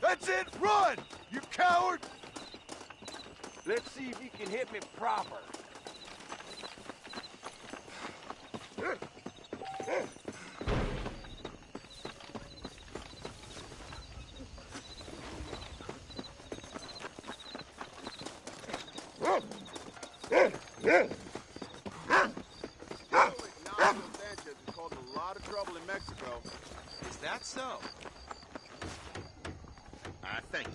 That's it! Run! You coward! Let's see if you can hit me proper. Sanchez has caused a lot of trouble in Mexico. Is that so? I thank you.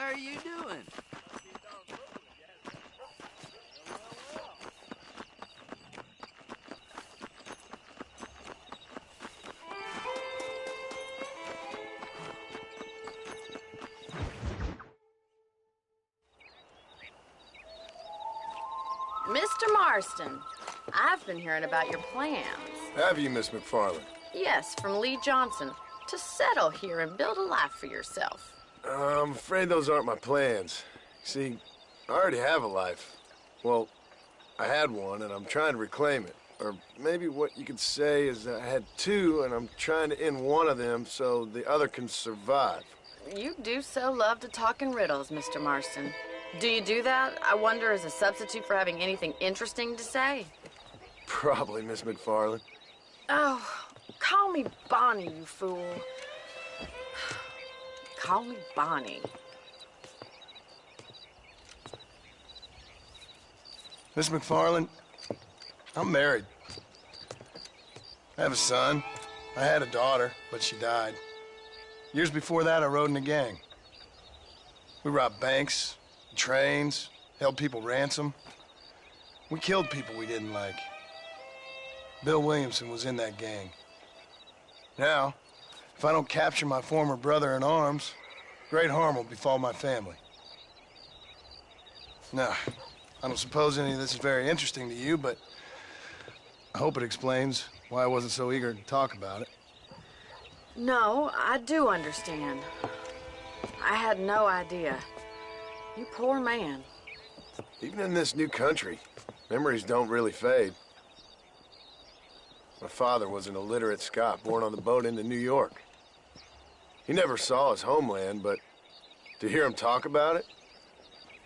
are you doing? Mr. Marston, I've been hearing about your plans. Have you, Miss McFarland? Yes, from Lee Johnson, to settle here and build a life for yourself. I'm afraid those aren't my plans. See, I already have a life. Well, I had one, and I'm trying to reclaim it. Or maybe what you could say is that I had two, and I'm trying to end one of them so the other can survive. You do so love to talk in riddles, Mr. Marston. Do you do that, I wonder, as a substitute for having anything interesting to say? Probably, Miss McFarland. Oh, call me Bonnie, you fool. Call me Bonnie. Miss McFarland, I'm married. I have a son. I had a daughter, but she died. Years before that, I rode in a gang. We robbed banks, trains, held people ransom. We killed people we didn't like. Bill Williamson was in that gang. Now, if I don't capture my former brother in arms, great harm will befall my family. Now, I don't suppose any of this is very interesting to you, but I hope it explains why I wasn't so eager to talk about it. No, I do understand. I had no idea. You poor man. Even in this new country, memories don't really fade. My father was an illiterate Scot born on the boat into New York. He never saw his homeland, but to hear him talk about it,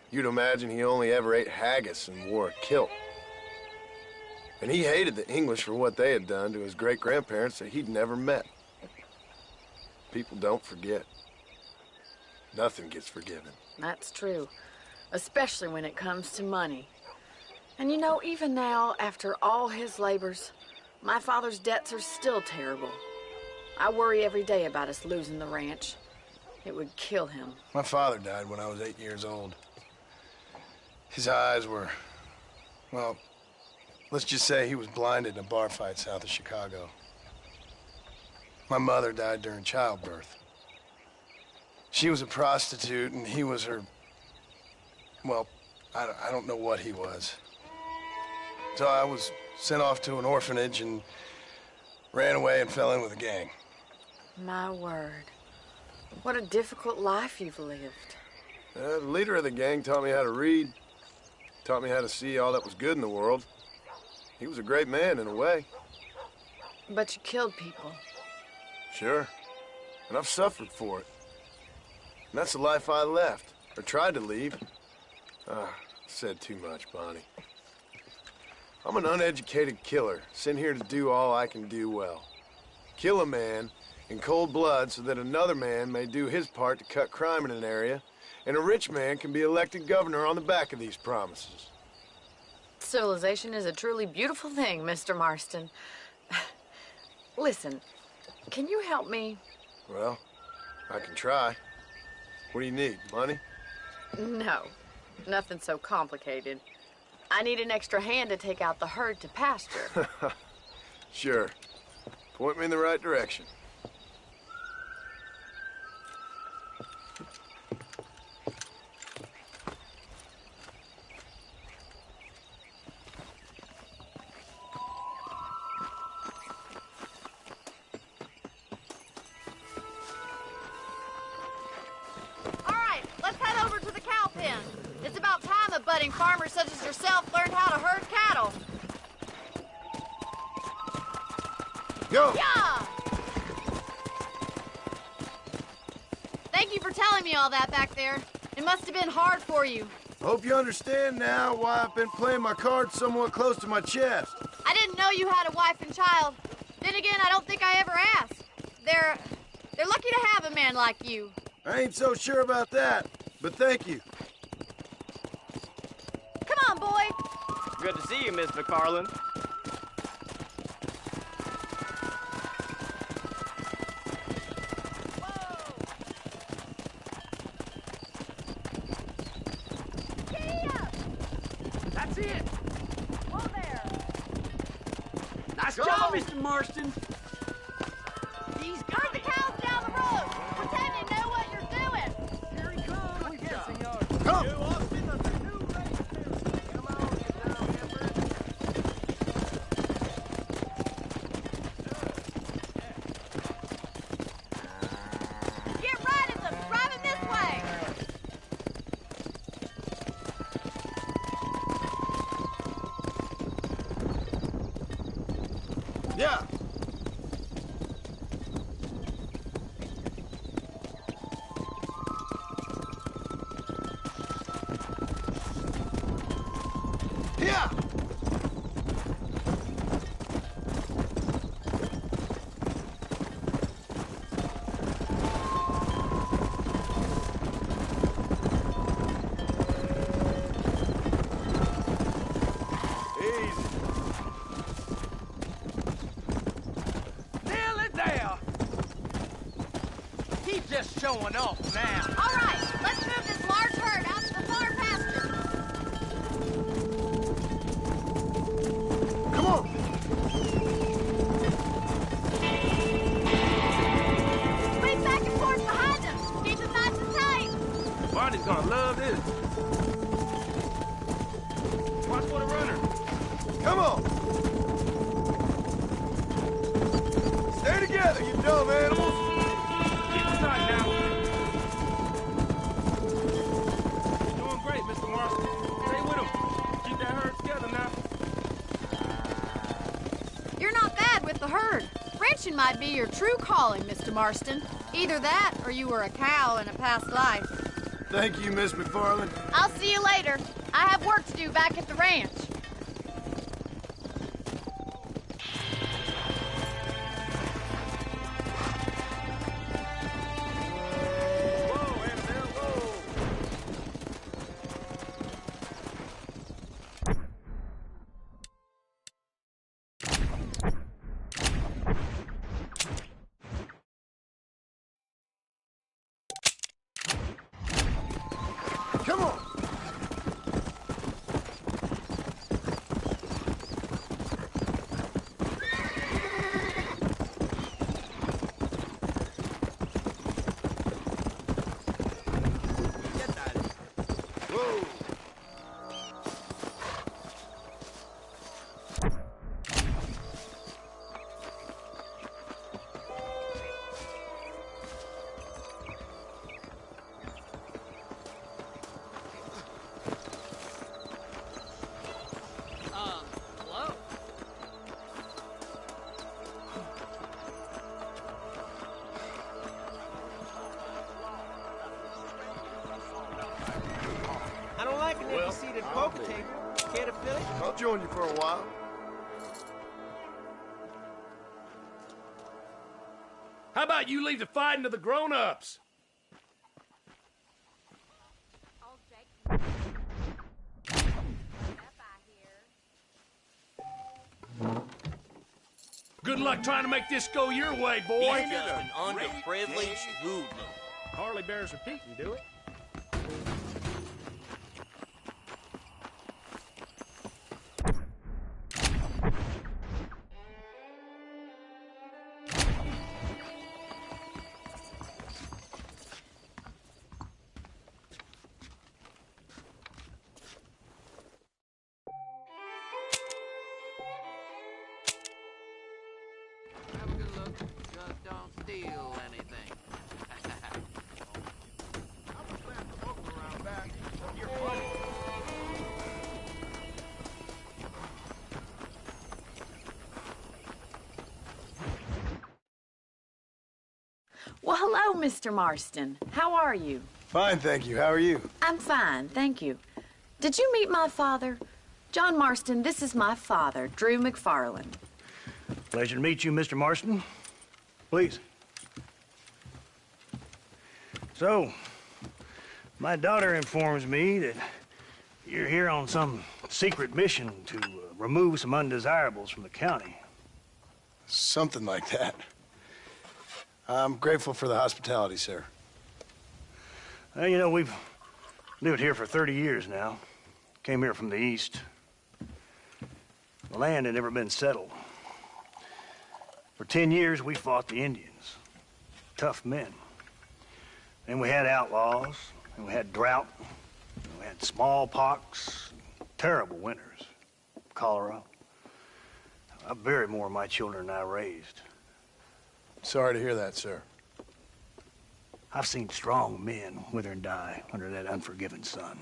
you'd imagine he only ever ate haggis and wore a kilt. And he hated the English for what they had done to his great-grandparents that he'd never met. People don't forget. Nothing gets forgiven. That's true, especially when it comes to money. And you know, even now, after all his labors, my father's debts are still terrible. I worry every day about us losing the ranch. It would kill him. My father died when I was 8 years old. His eyes were, well, let's just say he was blinded in a bar fight south of Chicago. My mother died during childbirth. She was a prostitute, and he was her, well, I don't know what he was. So I was sent off to an orphanage and ran away and fell in with a gang. My word. What a difficult life you've lived. The leader of the gang taught me how to read, taught me how to see all that was good in the world. He was a great man in a way. But you killed people. Sure. And I've suffered for it. And that's the life I left, or tried to leave. Said too much, Bonnie. I'm an uneducated killer, sent here to do all I can do well. Kill a man in cold blood so that another man may do his part to cut crime in an area, and a rich man can be elected governor on the back of these promises. Civilization is a truly beautiful thing, Mr. Marston. Listen, can you help me? Well, I can try. What do you need, money? No, nothing so complicated. I need an extra hand to take out the herd to pasture. Sure. Point me in the right direction. Budding farmers such as yourself learned how to herd cattle. Go! Yeah! Thank you for telling me all that back there. It must have been hard for you. Hope you understand now why I've been playing my cards somewhat close to my chest. I didn't know you had a wife and child. Then again, I don't think I ever asked. They're lucky to have a man like you. I ain't so sure about that, but thank you. Come on, boy. Good to see you, Miss McFarland. it! Whoa there! Nice job, Mr. Marston. He's got the cows down the road! Pretend you know what you're doing! Here he comes! Yes, senor. Come! You Austin under new race. Come on, get down, Amber. Get right at them! Driving this way! Yeah. Yeah. Easy. Nearly there. He's just showing off now. All right, let's move this large herd out to the far pasture. Come on. Swing back and forth behind them. Keep them nice and tight. Barney's gonna love this. Watch for the runner. Come on. Stay together, you dumb animals. Keep it tight now. You're doing great, Mr. Marston. Stay with him. Keep that herd together now. You're not bad with the herd. Ranching might be your true calling, Mr. Marston. Either that, or you were a cow in a past life. Thank you, Miss McFarland. I'll see you later. I have work to do back at the ranch. Whoa, Annabelle, whoa. Come on. Whoa. Hello? I don't like an empty-seated poker table. Care to fill it? I'll join you for a while. How about you leave the fighting to the grown-ups? Good luck trying to make this go your way, boy. He's just an underprivileged hoodlum. Hardly bears repeating, do it? Have a good look. Just don't steal anything. Well, hello, Mr. Marston. How are you? Fine, thank you. How are you? I'm fine, thank you. Did you meet my father? John Marston, this is my father, Drew McFarland. Pleasure to meet you, Mr. Marston. Please. So, my daughter informs me that you're here on some secret mission to remove some undesirables from the county. Something like that. I'm grateful for the hospitality, sir. Well, you know, we've lived here for 30 years now. Came here from the east. The land had never been settled. For 10 years, we fought the Indians. Tough men. Then we had outlaws, and we had drought, and we had smallpox, terrible winters, cholera. I buried more of my children than I raised. Sorry to hear that, sir. I've seen strong men wither and die under that unforgiving sun.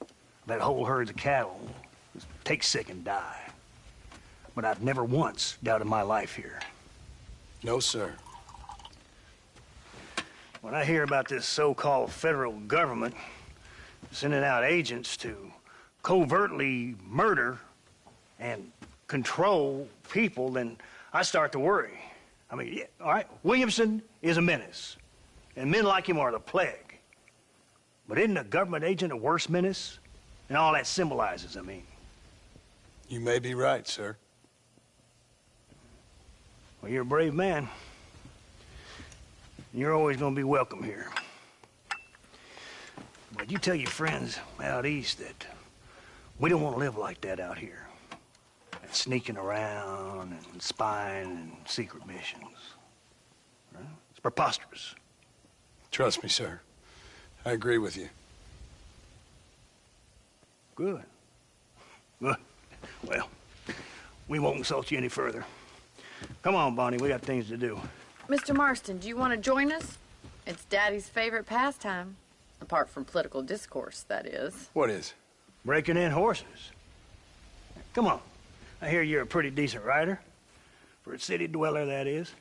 I've had whole herds of cattle take sick and die. But I've never once doubted my life here. No, sir. When I hear about this so-called federal government sending out agents to covertly murder and control people, then I start to worry. I mean, yeah, all right, Williamson is a menace, and men like him are the plague. But isn't a government agent a worse menace? And all that symbolizes, I mean. You may be right, sir. Well, you're a brave man. You're always gonna be welcome here. But you tell your friends out east that we don't want to live like that out here. And sneaking around and spying and secret missions. Right? It's preposterous. Trust me, sir. I agree with you. Good. Good. Well, we won't insult you any further. Come on, Bonnie, we got things to do. Mr. Marston, do you want to join us? It's Daddy's favorite pastime. Apart from political discourse, that is. What is? Breaking in horses. Come on. I hear you're a pretty decent rider. For a city dweller, that is.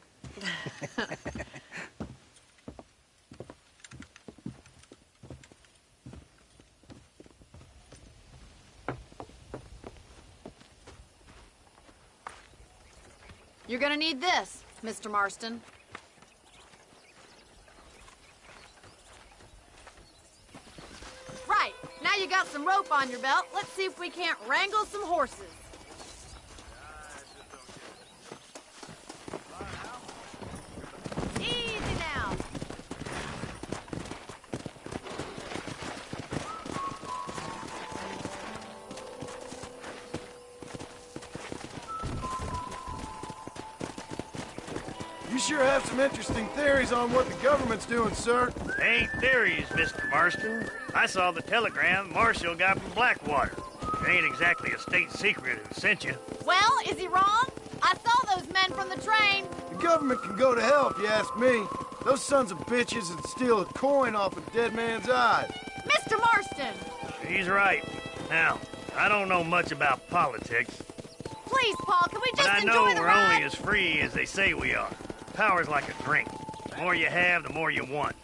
You're gonna need this, Mr. Marston. Right, now you got some rope on your belt, let's see if we can't wrangle some horses. Easy now. You sure have some interesting theories on what the government's doing, sir. Ain't theories, Mr. Marston. I saw the telegram Marshall got from Blackwater. It ain't exactly a state secret who sent you. Well, is he wrong? I saw those men from the train. The government can go to hell if you ask me. Those sons of bitches would steal a coin off a dead man's eyes. Mr. Marston! He's right. Now, I don't know much about politics, Please, Paul, can we but just I know enjoy the we're ride? only as free as they say we are. Power's like a drink. The more you have, the more you want.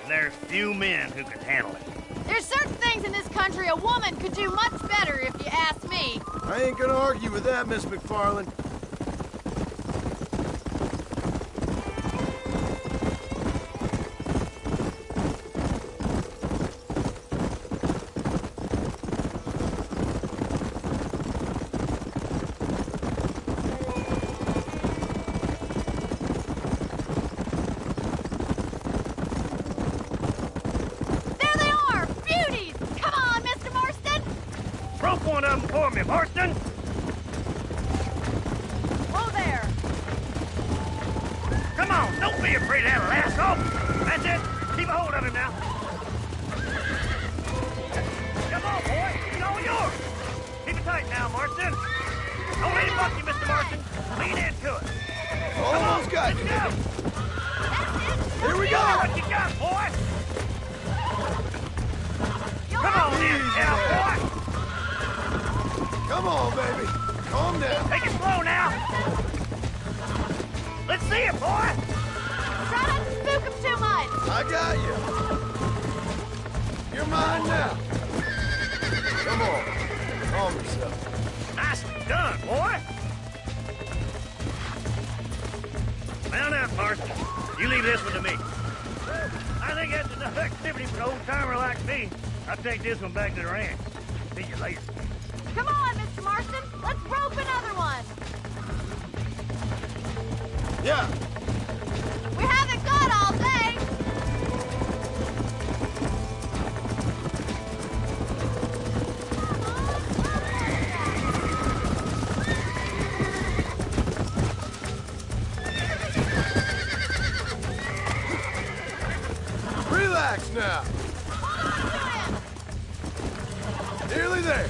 And there's few men who can handle it. There's certain things in this country a woman could do much better, if you ask me. I ain't gonna argue with that, Miss McFarland. There they are! Beauties! Come on, Mr. Marston! Rope one of them for me, Marston! Whoa there! Come on, don't be afraid to have a lasso. That's it. Keep a hold of him now. Come on, boy. He's all yours. Keep it tight now, Marston. Don't let him buck you, Mr. Marston. Lean into it. Almost got you. Let's go. Here we go. What you got, boy? Come on in, cowboy. Come on, baby. Calm down. Take it slow now. Let's see it, boy. Try not to spook him too much! I got you. You're mine now. Come on. Calm yourself. Nicely done, boy. Mount up, Marston. You leave this one to me. I think that's enough activity for an old-timer like me. I'll take this one back to the ranch. See you later. Come on, Mr. Marston! Let's rope another one! Yeah. We haven't got all day! Relax now. Nearly there.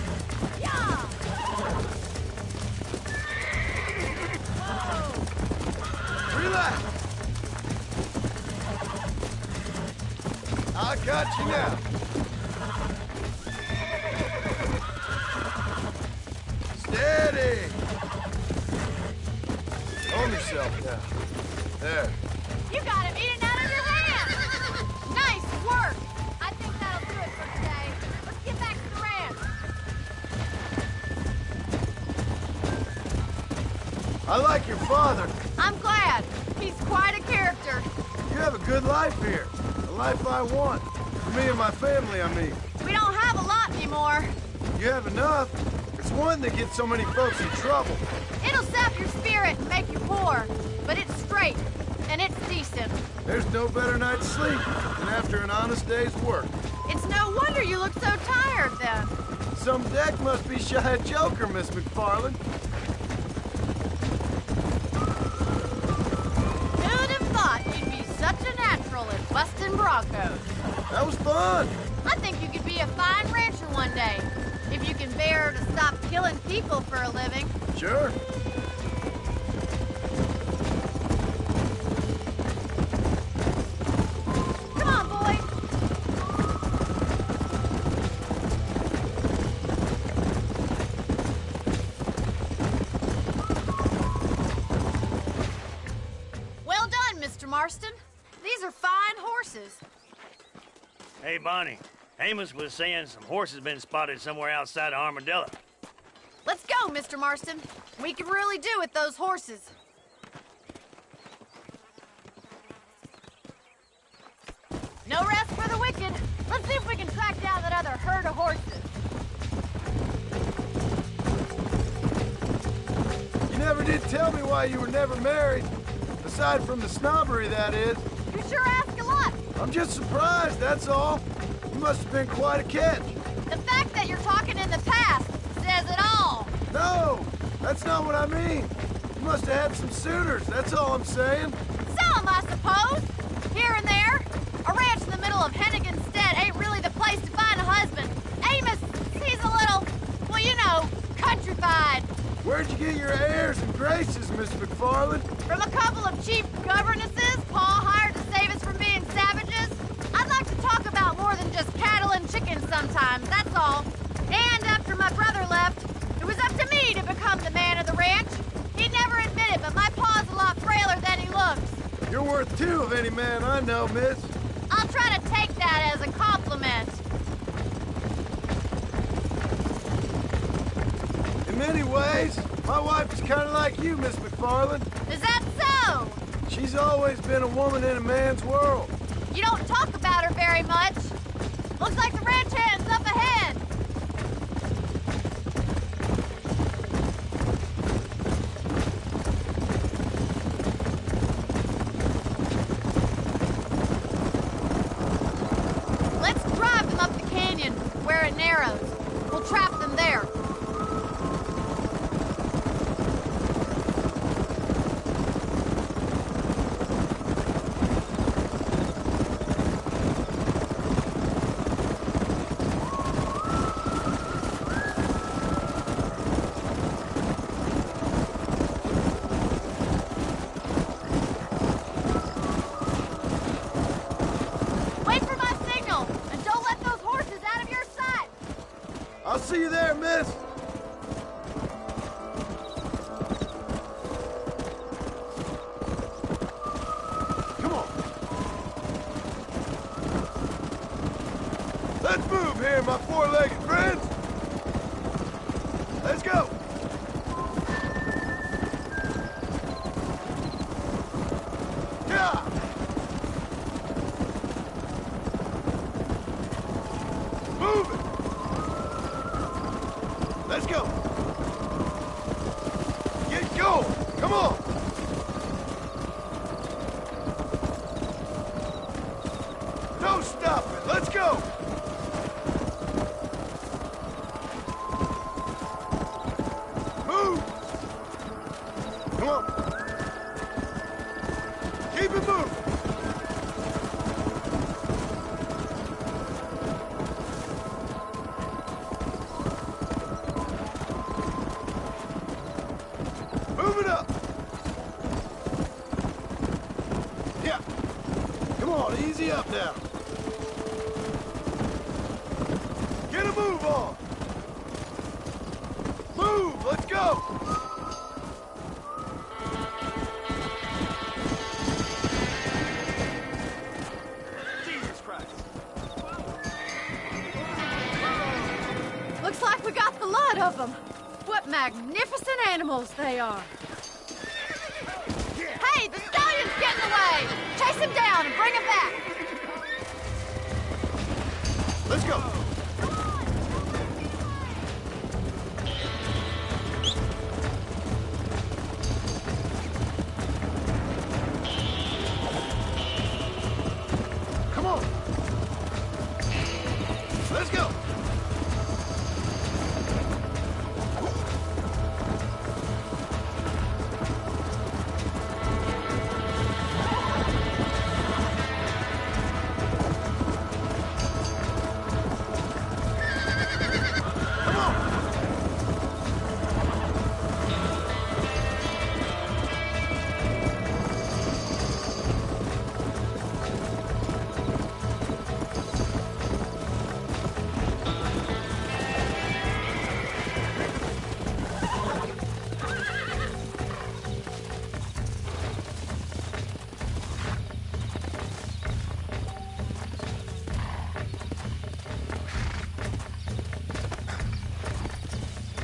Relax. I got you now. Steady. Calm yourself now. There. You got him eating out of your hand! Nice work! I think that'll do it for today. Let's get back to the ranch. I like your father. I'm glad. He's quite a character. You have a good life here. The life I want. For me and my family, I mean. We don't have a lot anymore. You have enough. It's one that gets so many folks in trouble. It'll sap your spirit and make you poor. But it's straight. And it's decent. There's no better night's sleep than after an honest day's work. It's no wonder you look so tired, then. Some deck must be shy of Joker, Miss McFarland. Who'd have thought you'd be such a natural at busting Broncos? That was fun. I think you could be a fine rancher one day. If you can bear to stop killing people for a living. Sure. Marston. These are fine horses. Hey, Bonnie. Amos was saying some horses been spotted somewhere outside of Armadillo. Let's go, Mr. Marston. We can really do with those horses. No rest for the wicked. Let's see if we can track down that other herd of horses. You never did tell me why you were never married. Aside from the snobbery, that is. You sure ask a lot. I'm just surprised, that's all. You must have been quite a catch. The fact that you're talking in the past says it all. No, that's not what I mean. You must have had some suitors, that's all I'm saying. Some, I suppose. Here and there. A ranch in the middle of Hennigan's Stead ain't really the place to find a husband. Amos, he's a little, well, you know, countrified. Where'd you get your airs and graces, Miss McFarland? From a couple of cheap governesses Paul hired to save us from being savages. I'd like to talk about more than just cattle and chickens sometimes, that's all. And after my brother left, it was up to me to become the man of the ranch. He'd never admit it, but my pa's a lot frailer than he looks. You're worth two of any man I know, miss. I'll try to take that as a compliment. In many ways, my wife is kind of like you, Miss McFarland. Is that so? She's always been a woman in a man's world. You don't talk about her very much. Looks like the ranch hand's up ahead. Let's drive them up the canyon where it narrows. We'll trap them there. Wait for my signal, and don't let those horses out of your sight. I'll see you there, miss. Come on. Let's move here, my four-legged friends. Let's go. Yeah. Move it. Let's go. Get going. Come on. No stopping. Let's go. Move. Come on. Keep it moving. Come on, easy up now. Get a move on. Move, let's go. Jesus Christ. Looks like we got the lot of them. What magnificent animals they are. Hey, the stallion's getting away! Chase him down and bring him back! Let's go! Come on! Let's go!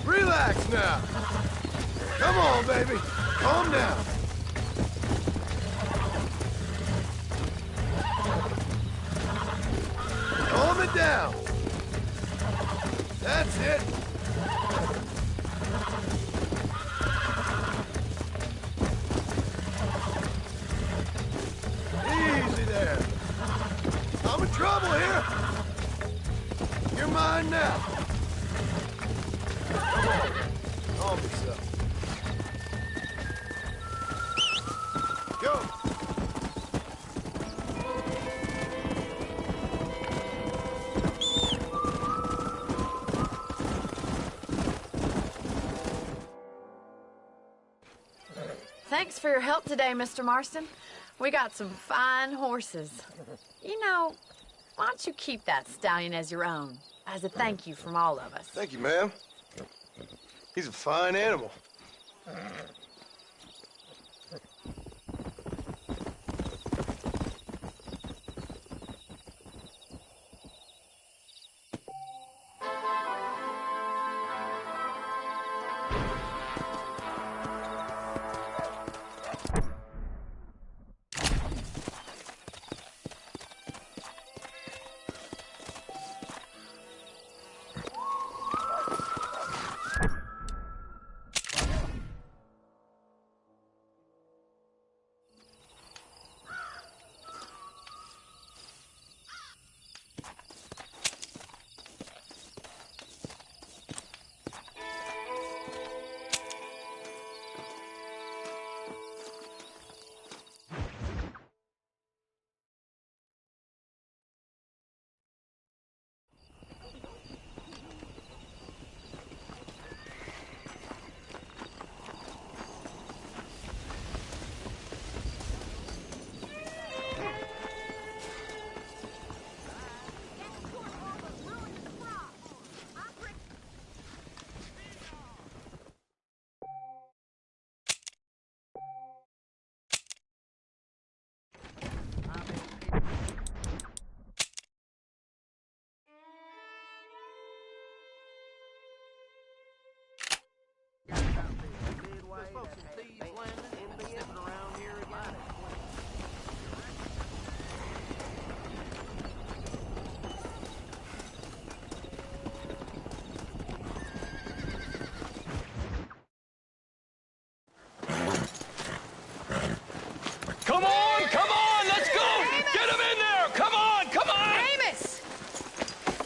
Relax now. Come on, baby. Calm down. Calm it down. That's it. Easy there. I'm in trouble here. You're mine now. Come on. Calm yourself. Go. Thanks for your help today, Mr. Marston. We got some fine horses. You know, why don't you keep that stallion as your own, as a thank you from all of us? Thank you, ma'am. He's a fine animal.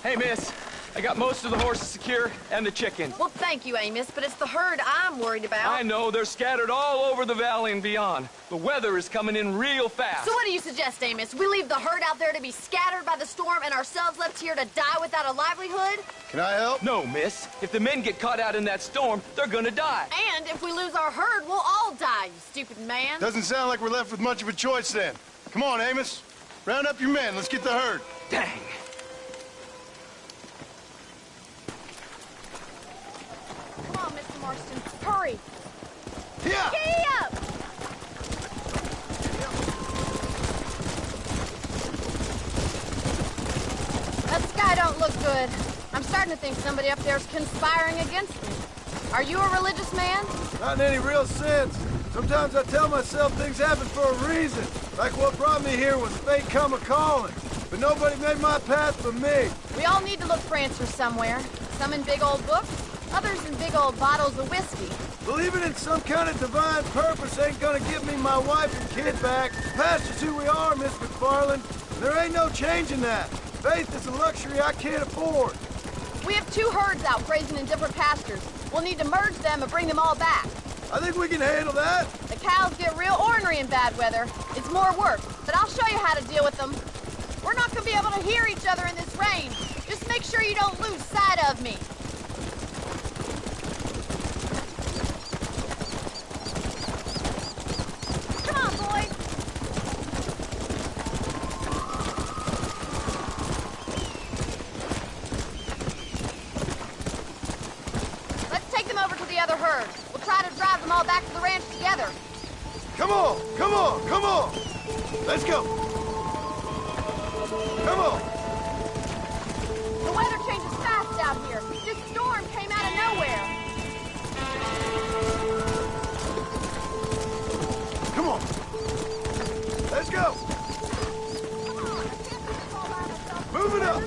Hey, miss. I got most of the horses secure and the chickens. Well, thank you, Amos, but it's the herd I'm worried about. I know. They're scattered all over the valley and beyond. The weather is coming in real fast. So what do you suggest, Amos? We leave the herd out there to be scattered by the storm and ourselves left here to die without a livelihood? Can I help? No, miss. If the men get caught out in that storm, they're gonna die. And if we lose our herd, we'll all die, you stupid man. Doesn't sound like we're left with much of a choice then. Come on, Amos. Round up your men. Let's get the herd. Dang. Come on, Mr. Marston. Hurry. Yeah. Giddy up! That sky don't look good. I'm starting to think somebody up there's conspiring against me. Are you a religious man? Not in any real sense. Sometimes I tell myself things happen for a reason. Like what brought me here was fate come a-calling. But nobody made my path but me. We all need to look for answers somewhere. Some in big old books, others in big old bottles of whiskey. Believing in some kind of divine purpose ain't gonna give me my wife and kid back. Past is who we are, Miss McFarland. There ain't no changing that. Faith is a luxury I can't afford. We have 2 herds out grazing in different pastures. We'll need to merge them and bring them all back. I think we can handle that. The cows get real ornery in bad weather. It's more work, but I'll show you how to deal with them. We're not gonna be able to hear each other in this rain. Just make sure you don't lose sight of me. Come on, boys. Let's take them over to the other herd. We'll try to drive them all back to the ranch together. Come on, come on, come on. Let's go. Come on. The weather changes fast out here. This storm came out of nowhere. Come on. Let's go. Move it up.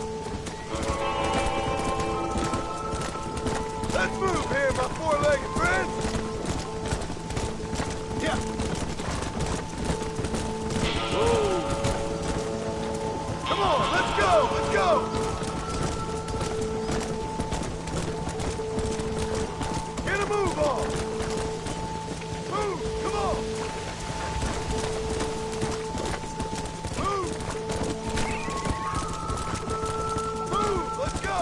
Let's move here, my four-legged friends. Yeah. Whoa. Come on, let's go, let's go. Get a move on. Move, come on. Move. Move, let's go.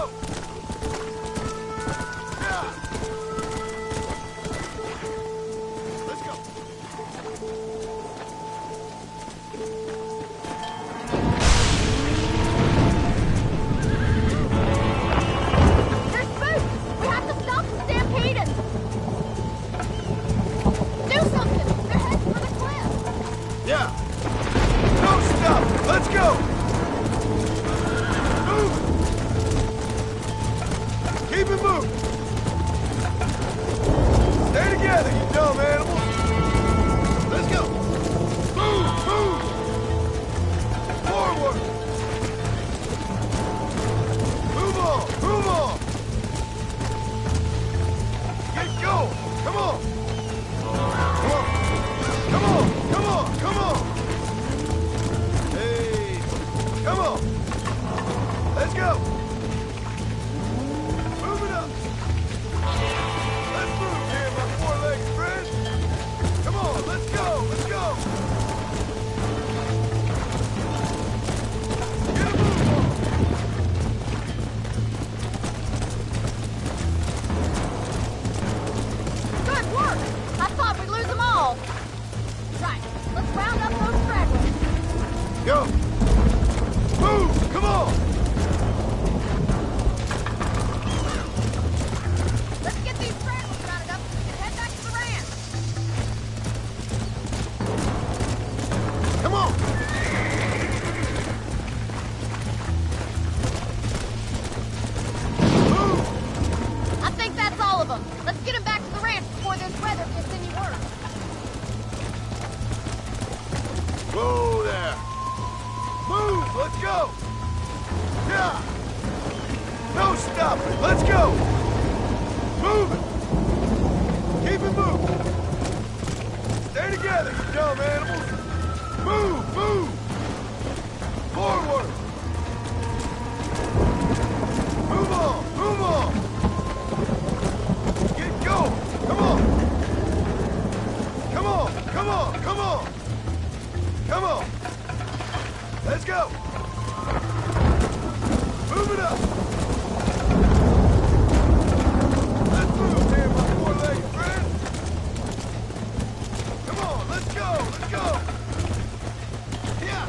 Yeah. Let's go. There's Spook! We have to stop the stampeding! Do something! They're heading for the cliff! Yeah. No stop. Let's go. Move. Keep it moving. Stay together, you dumb animals. Let's go. Move, move. Forward. Move on, move on. Get going. Come on. Come on. Come on, come on, come on. Hey, come on. Let's go. Move it up. Let's move here, my four-legged friend. Come on, let's go, let's go. Get a move on. Good work! I thought we'd lose them all! Right, let's round up those stragglers. Go. Move, come on. Let's get these stragglers rounded up and head back to the ranch. Come on. Move. I think that's all of them. Let's get them back to the ranch before this weather gets any worse. Whoa there. Move, let's go. Yeah. No stopping, let's go. Move it. Keep it moving. Stay together, you dumb animals. Move, move. Forward. Move on, move on. Get going. Come on. Come on, come on, come on. Come on. Let's go. Move it up. Let's move here, my four-legged friend. Come on, let's go, let's go. Yeah.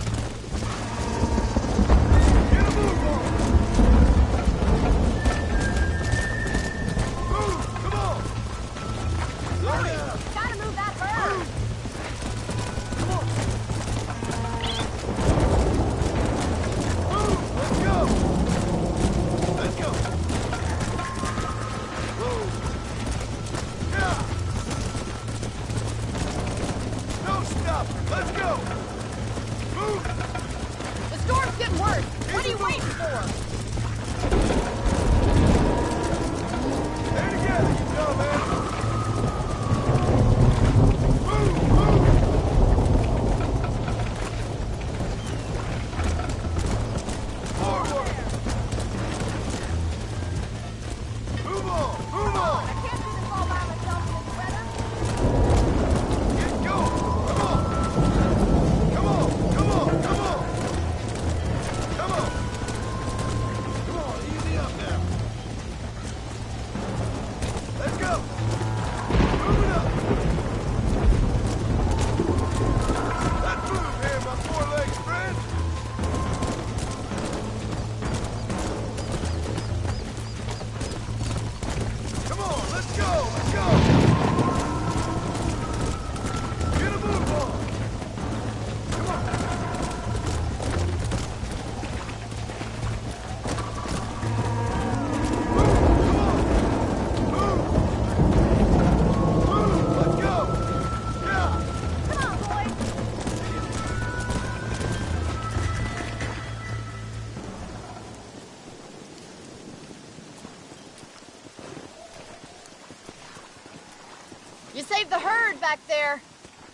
save the herd back there.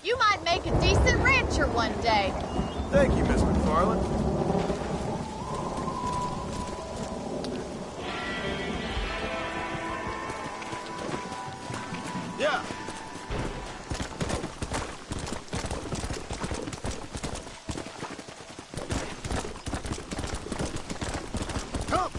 You might make a decent rancher one day. Thank you, Miss McFarland. Yeah. Come.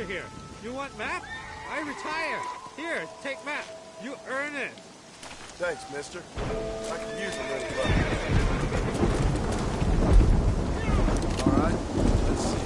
brother here. You want map? I retire. Here, take map. You earn it. Thanks, mister. I could use a little luck. All right, let's see.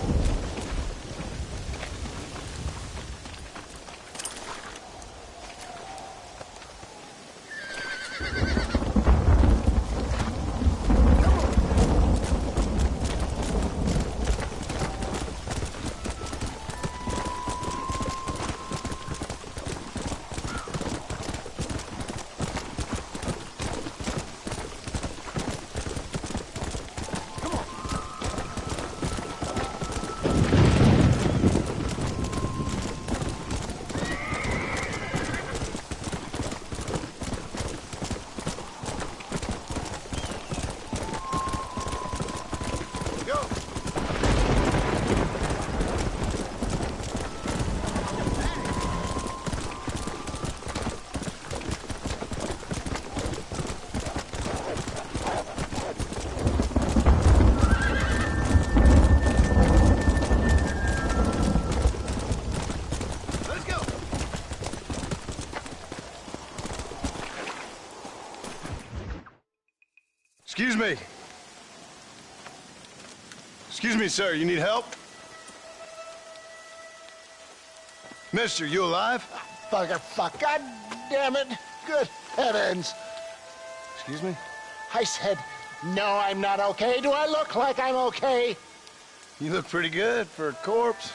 Excuse me. Excuse me, sir. You need help? Mister, you alive? Fuck. God damn it. Good heavens. Excuse me? I said, no, I'm not okay. Do I look like I'm okay? You look pretty good for a corpse.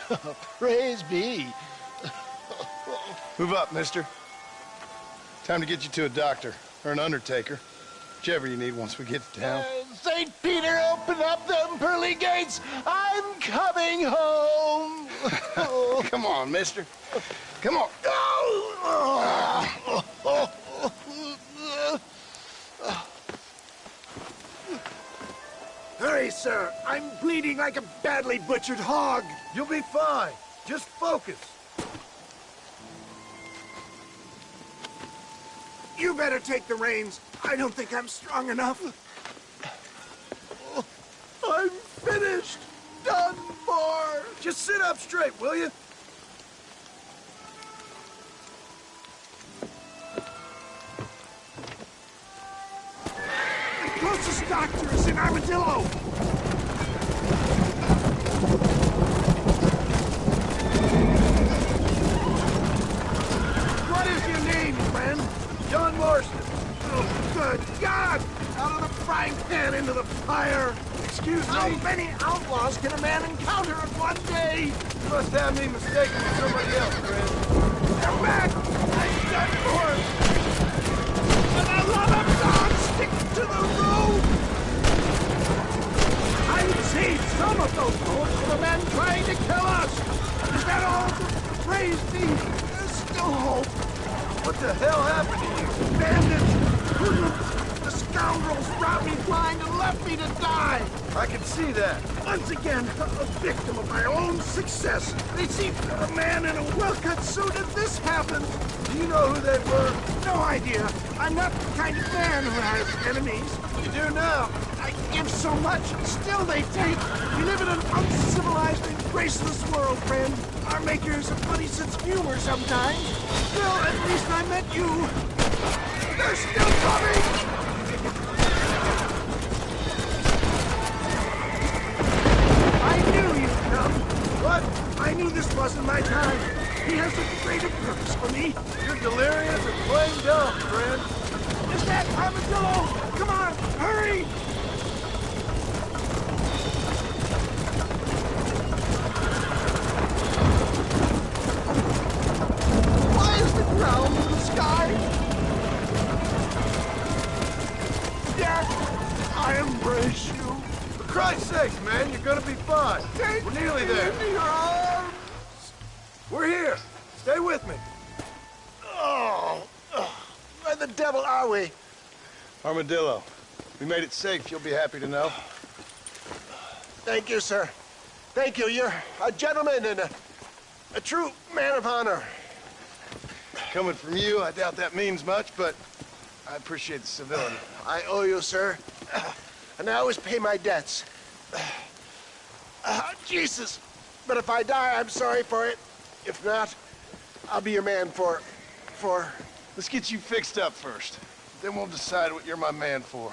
Praise be. Move up, mister. Time to get you to a doctor or an undertaker. Whichever you need once we get to town. St. Peter, open up them pearly gates. I'm coming home. Come on, mister. Come on. Hurry, sir. I'm bleeding like a badly butchered hog. You'll be fine. Just focus. You better take the reins. I don't think I'm strong enough. I'm finished. Done for. Just sit up straight, will you? The closest doctor is in Armadillo. What is your name, friend? John Marston. Oh, good God! Out of the frying pan into the fire! Excuse me? How many outlaws can a man encounter in one day? You must have me mistaken for somebody else, friend. They're back! I'm done for! And I love them dogs! Stick to the road! I've saved some of those bullets from the men trying to kill us! Is that all? Praise be! There's still hope! What the hell happened to you? Bandits! The scoundrels robbed me blind and left me to die! I can see that. Once again, a victim of my own success. They see a man in a well-cut suit and this happens. Do you know who they were? No idea. I'm not the kind of man who has enemies. You do now. I give so much, still they take. We live in an uncivilized and graceless world, friend. Our makers a funny sense of humor sometimes. Still, at least I met you. They're still coming! I knew you'd come. What? I knew this wasn't my time. He has a greater purpose for me. You're delirious and plain dumb, friend. Is that Armadillo? Come on, hurry! Why is the ground in the sky? Death, I embrace you. For Christ's sakes, man, you're gonna be fine. Take We're nearly me there. into your arms. We're here. Stay with me. Oh, where the devil are we? Armadillo. We made it safe, you'll be happy to know. Thank you, sir. Thank you. You're a gentleman and a true man of honor. Coming from you, I doubt that means much, but I appreciate the civility. I owe you, sir. And I always pay my debts. Jesus. But if I die, I'm sorry for it. If not, I'll be your man for... Let's get you fixed up first. Then we'll decide what you're my man for.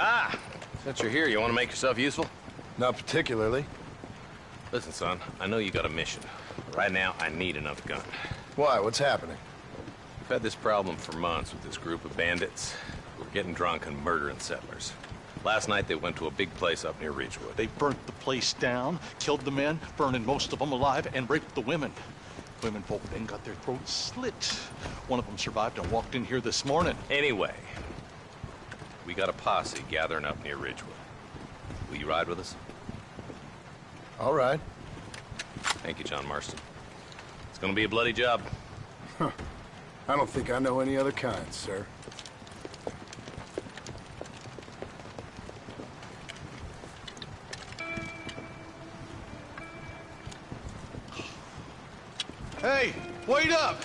Ah, since you're here, you want to make yourself useful? Not particularly. Listen, son, I know you got a mission. Right now, I need another gun. Why? What's happening? We've had this problem for months with this group of bandits who are getting drunk and murdering settlers. Last night, they went to a big place up near Ridgewood. They burnt the place down, killed the men, burning most of them alive, and raped the women. Women folk then got their throats slit. One of them survived and walked in here this morning. Anyway, we got a posse gathering up near Ridgewood. Will you ride with us? All right. Thank you, John Marston. It's gonna be a bloody job. Huh. I don't think I know any other kind, sir. Hey, wait up!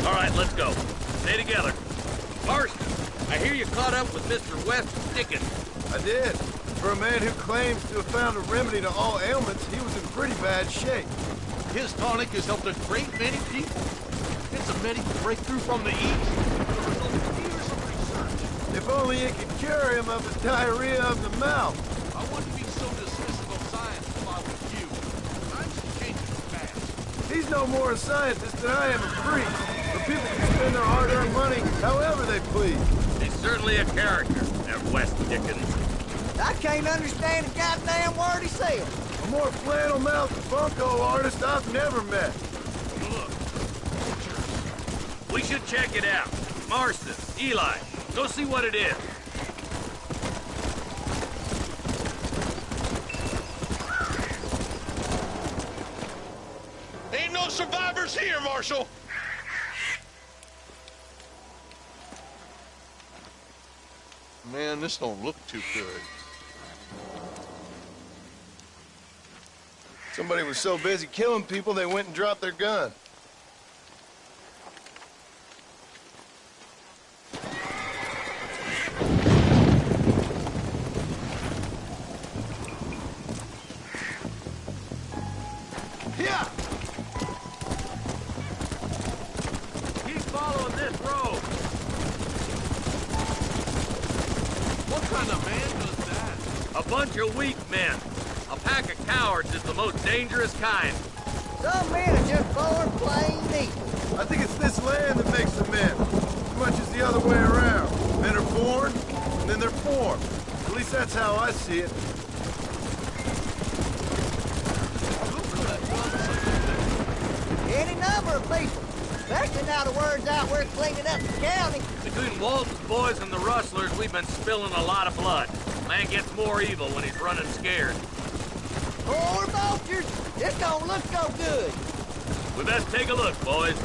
All right, let's go. Stay together. Marston, I hear you caught up with Mr. West Dickens. I did. For a man who claims to have found a remedy to all ailments, he was in pretty bad shape. His tonic has helped a great many people. It's a medical breakthrough from the East. The result of years of research. If only it could cure him of his diarrhea of the mouth. I wouldn't be so dismissive of science if I was you. Times are changing fast. He's no more a scientist than I am a priest. But people can spend their hard-earned money however they please. He's certainly a character, that West Dickens. I can't understand a goddamn word he says. A more flannel-mouthed bunko artist I've never met. Look. We should check it out. Marston, Eli, go see what it is. Ain't no survivors here, Marshal! Man, this don't look too good. Somebody was so busy killing people, they went and dropped their gun. Yeah! Keep following this road. What kind of man does that? A bunch of weak men. A pack of cowards is the most dangerous kind. Some men are just born plain evil. I think it's this land that makes them men, as much as the other way around. Men are born, and then they're formed. At least that's how I see it. Any number of people, especially now the word's out we're cleaning up the county. Between Walton's boys and the rustlers, we've been spilling a lot of blood. Man gets more evil when he's running scared. Poor vultures, this don't look so good. We best take a look, boys.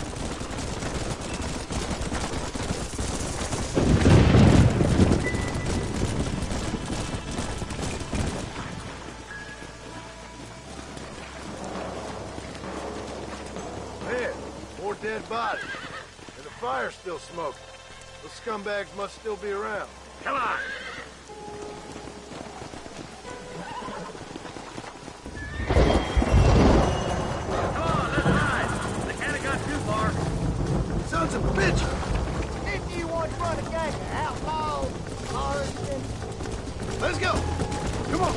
Man, more dead bodies. And the fire's still smoking. Those scumbags must still be around. Come on. Sons of bitches! Didn't you once run a gang of outlaws, Marston? Let's go! Come on!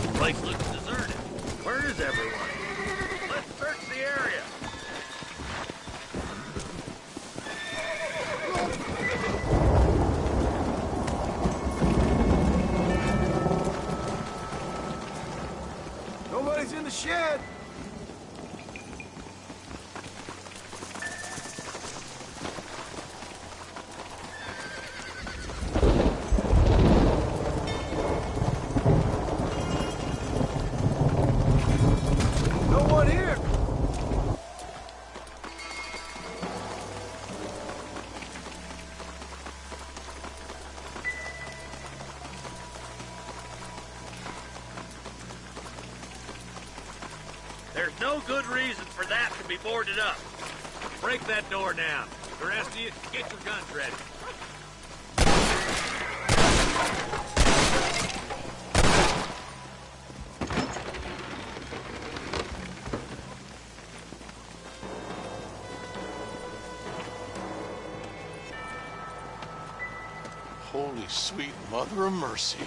The place looks deserted. Where is everyone? Let's search the area. No one here. There's no good reason for that to be boarded up. Break that door down. The rest of you, get your guns ready. Holy sweet mother of mercy.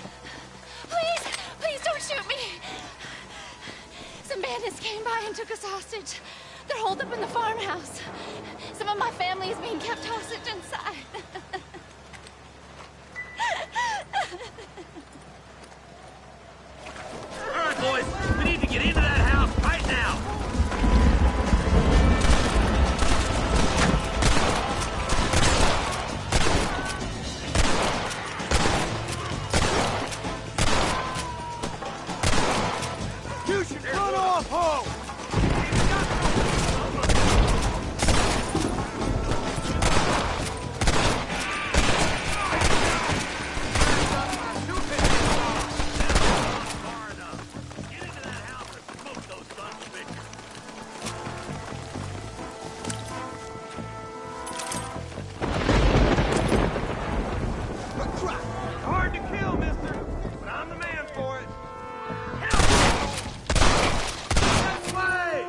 Please, please don't shoot me. Some bandits came by and took us hostage. They're holed up in the farmhouse. Some of my family is being kept hostage inside. All right, boys, we need to get into that house right now. You should run off home! Hard to kill, mister, but I'm the man for it. This way!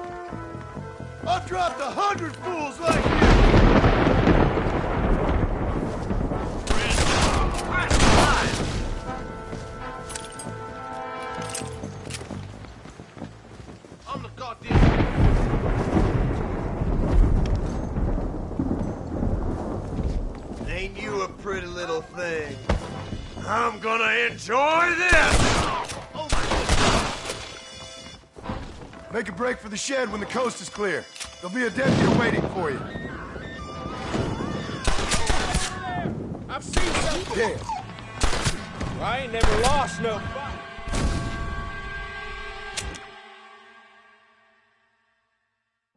I've dropped 100 fools like you! I'm the goddamn... Ain't you a pretty little thing? I'm gonna enjoy this! Make a break for the shed when the coast is clear. There'll be a deputy waiting for you. I've seen something. Damn. Well, I ain't never lost no fight.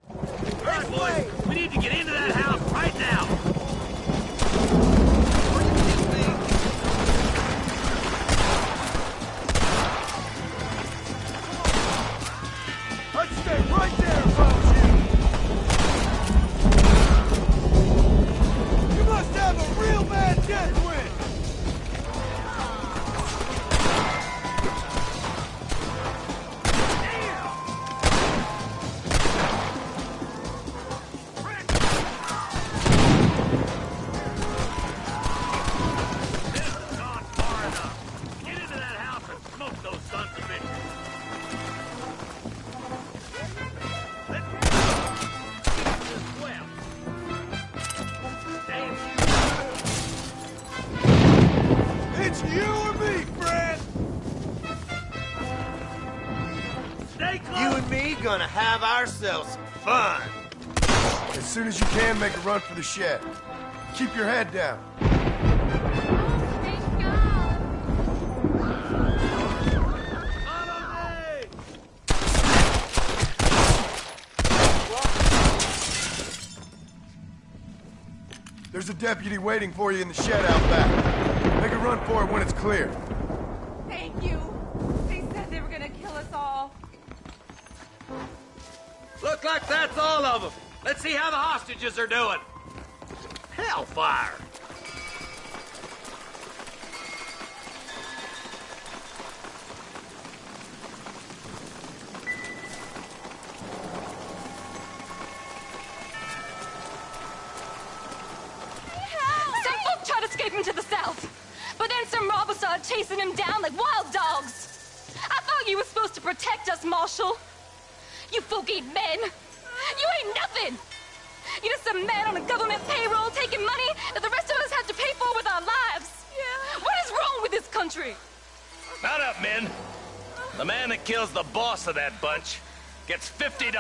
All right, boys, we need to get into that house right now. I'd stay right there if I was you! You must have a real bad death wish! This has gone far enough. Get into that house and smoke those sons of bitches. It's you or me, friend! Stay close! You and me gonna have ourselves some fun! As soon as you can, make a run for the shed. Keep your head down. There's a deputy waiting for you in the shed out back. Make a run for it when it's clear. Thank you. They said they were gonna kill us all. Look like that's all of them. Let's see how the hostages are doing. Hellfire! Some folk tried escaping to the south, but then some robbers started chasing him down like wild dogs. I thought you were supposed to protect us, Marshal. You folk ain't men. You ain't nothing. You're just a man on a government payroll taking money that the rest of us have to pay for with our lives. Yeah. What is wrong with this country? Mount up, men. The man that kills the boss of that bunch gets $50.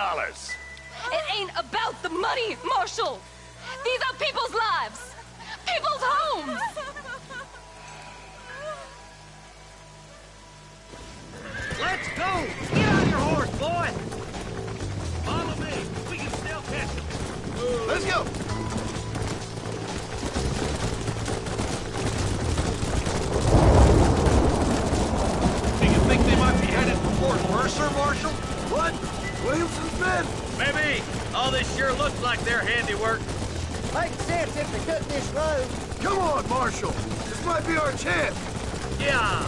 It ain't about the money, Marshal. These are people's lives. People's homes. Let's go! Get on your horse, boy! Smith? Maybe. All this sure looks like their handiwork. Makes sense if they cut this road. Come on, Marshal. This might be our chance. Yeah.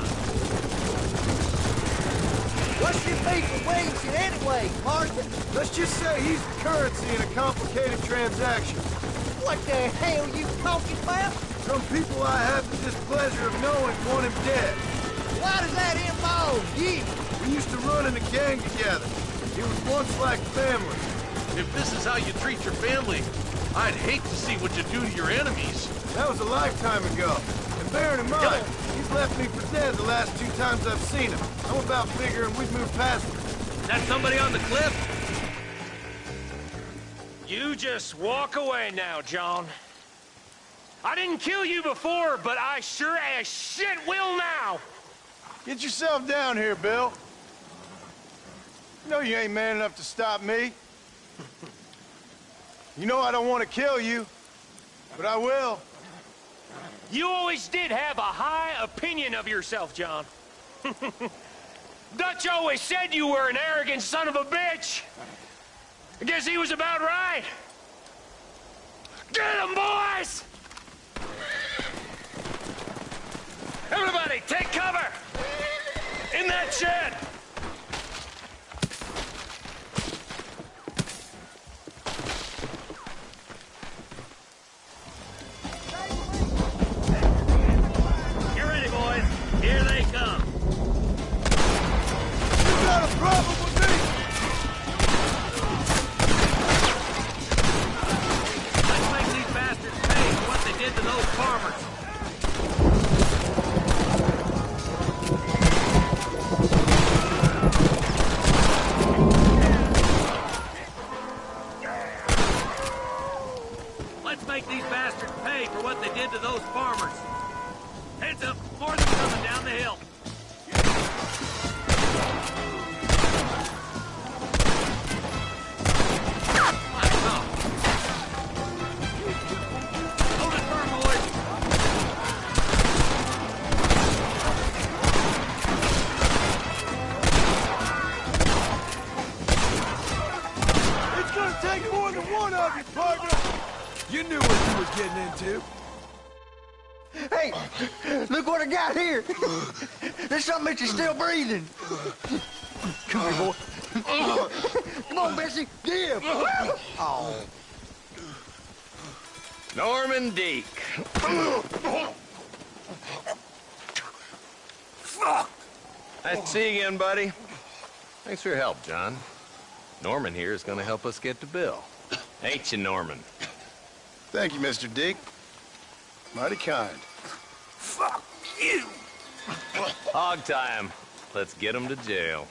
What's your beef with Williamson anyway, Marston? Let's just say he's the currency in a complicated transaction. What the hell you talking about? Some people I have the displeasure of knowing want him dead. Why does that involve you? We used to run in a gang together. It was once like family. If this is how you treat your family, I'd hate to see what you do to your enemies. That was a lifetime ago. And bearing in mind, he's left me for dead the last 2 times I've seen him. I'm about figuring we've moved past him. That somebody on the cliff? You just walk away now, John. I didn't kill you before, but I sure as shit will now! Get yourself down here, Bill. You know you ain't man enough to stop me. You know I don't want to kill you, but I will. You always did have a high opinion of yourself, John. Dutch always said you were an arrogant son of a bitch. I guess he was about right. Get him, boys! Everybody, take cover! In that shed! Get ready, boys. Here they come. You got a problem with me? Let's make these bastards pay for what they did to those farmers. Let's make these bastards pay for what they did to those farmers. Heads up, more than coming down the hill. Hold it firm, boys. It's gonna take more than one of you, partner. You knew what you was getting into. Hey, look what I got here. There's something that you're still breathing. Come here, boy. Come on, Bessie. Give. Oh. Norman Deek. Nice to see you again, buddy. Thanks for your help, John. Norman here is going to help us get to Bill. Ain't you, Norman? Thank you, Mr. Deek. Mighty kind. Fuck you! Hog time. Let's get him to jail.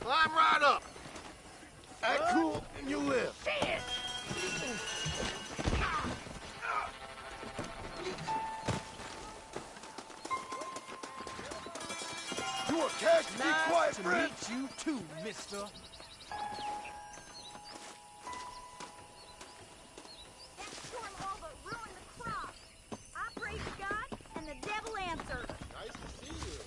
Climb right up. Act cool and you'll live. Shit! You want cash to be quiet, to friend? meet you too, mister. Storm all but ruined the crop. I prayed to God, and the devil answered. Nice to see you.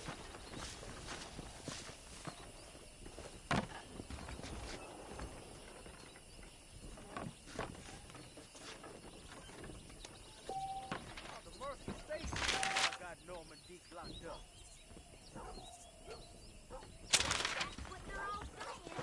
The Mercy Station. I got Norman Deke locked up. What they're all saying.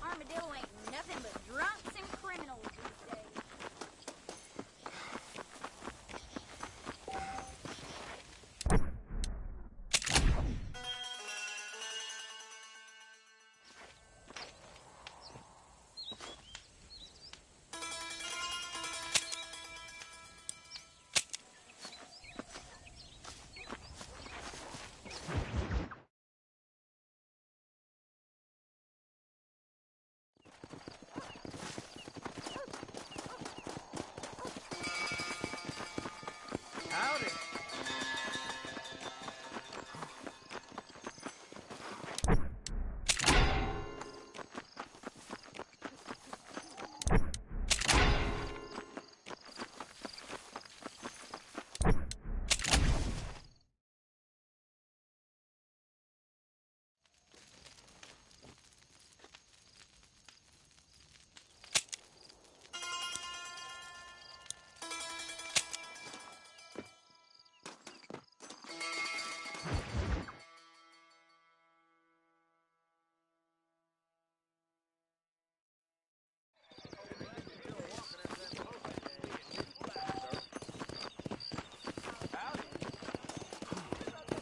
Armadillo ain't nothing but drunks and criminals these days. Howdy.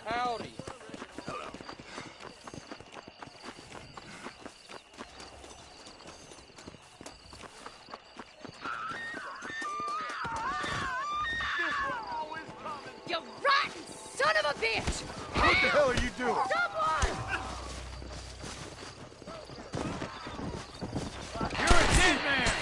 Howdy. You rotten son of a bitch! What the hell are you doing? Someone! You're a dead man!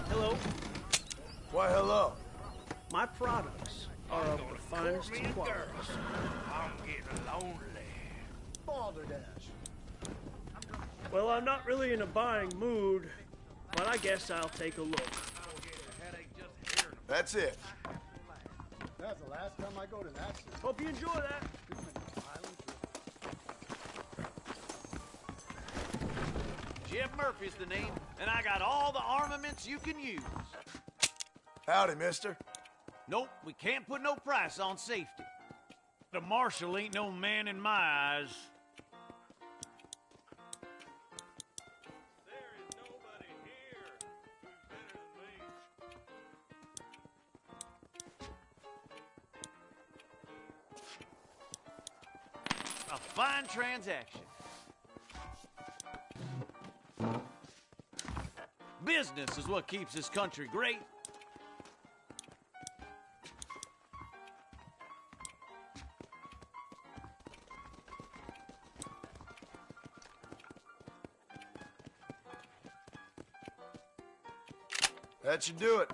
Hello. Why, hello. My products are of the finest quality. I'm getting lonely. Balderdash. Well, I'm not really in a buying mood, but I guess I'll take a look. That's it. That's the last time I go to that city. Hope you enjoy that. Jim Murphy's the name, and I got all the armaments you can use. Howdy, mister. Nope, we can't put no price on safety. The marshal ain't no man in my eyes. fine transaction. Business is what keeps this country great. That should do it.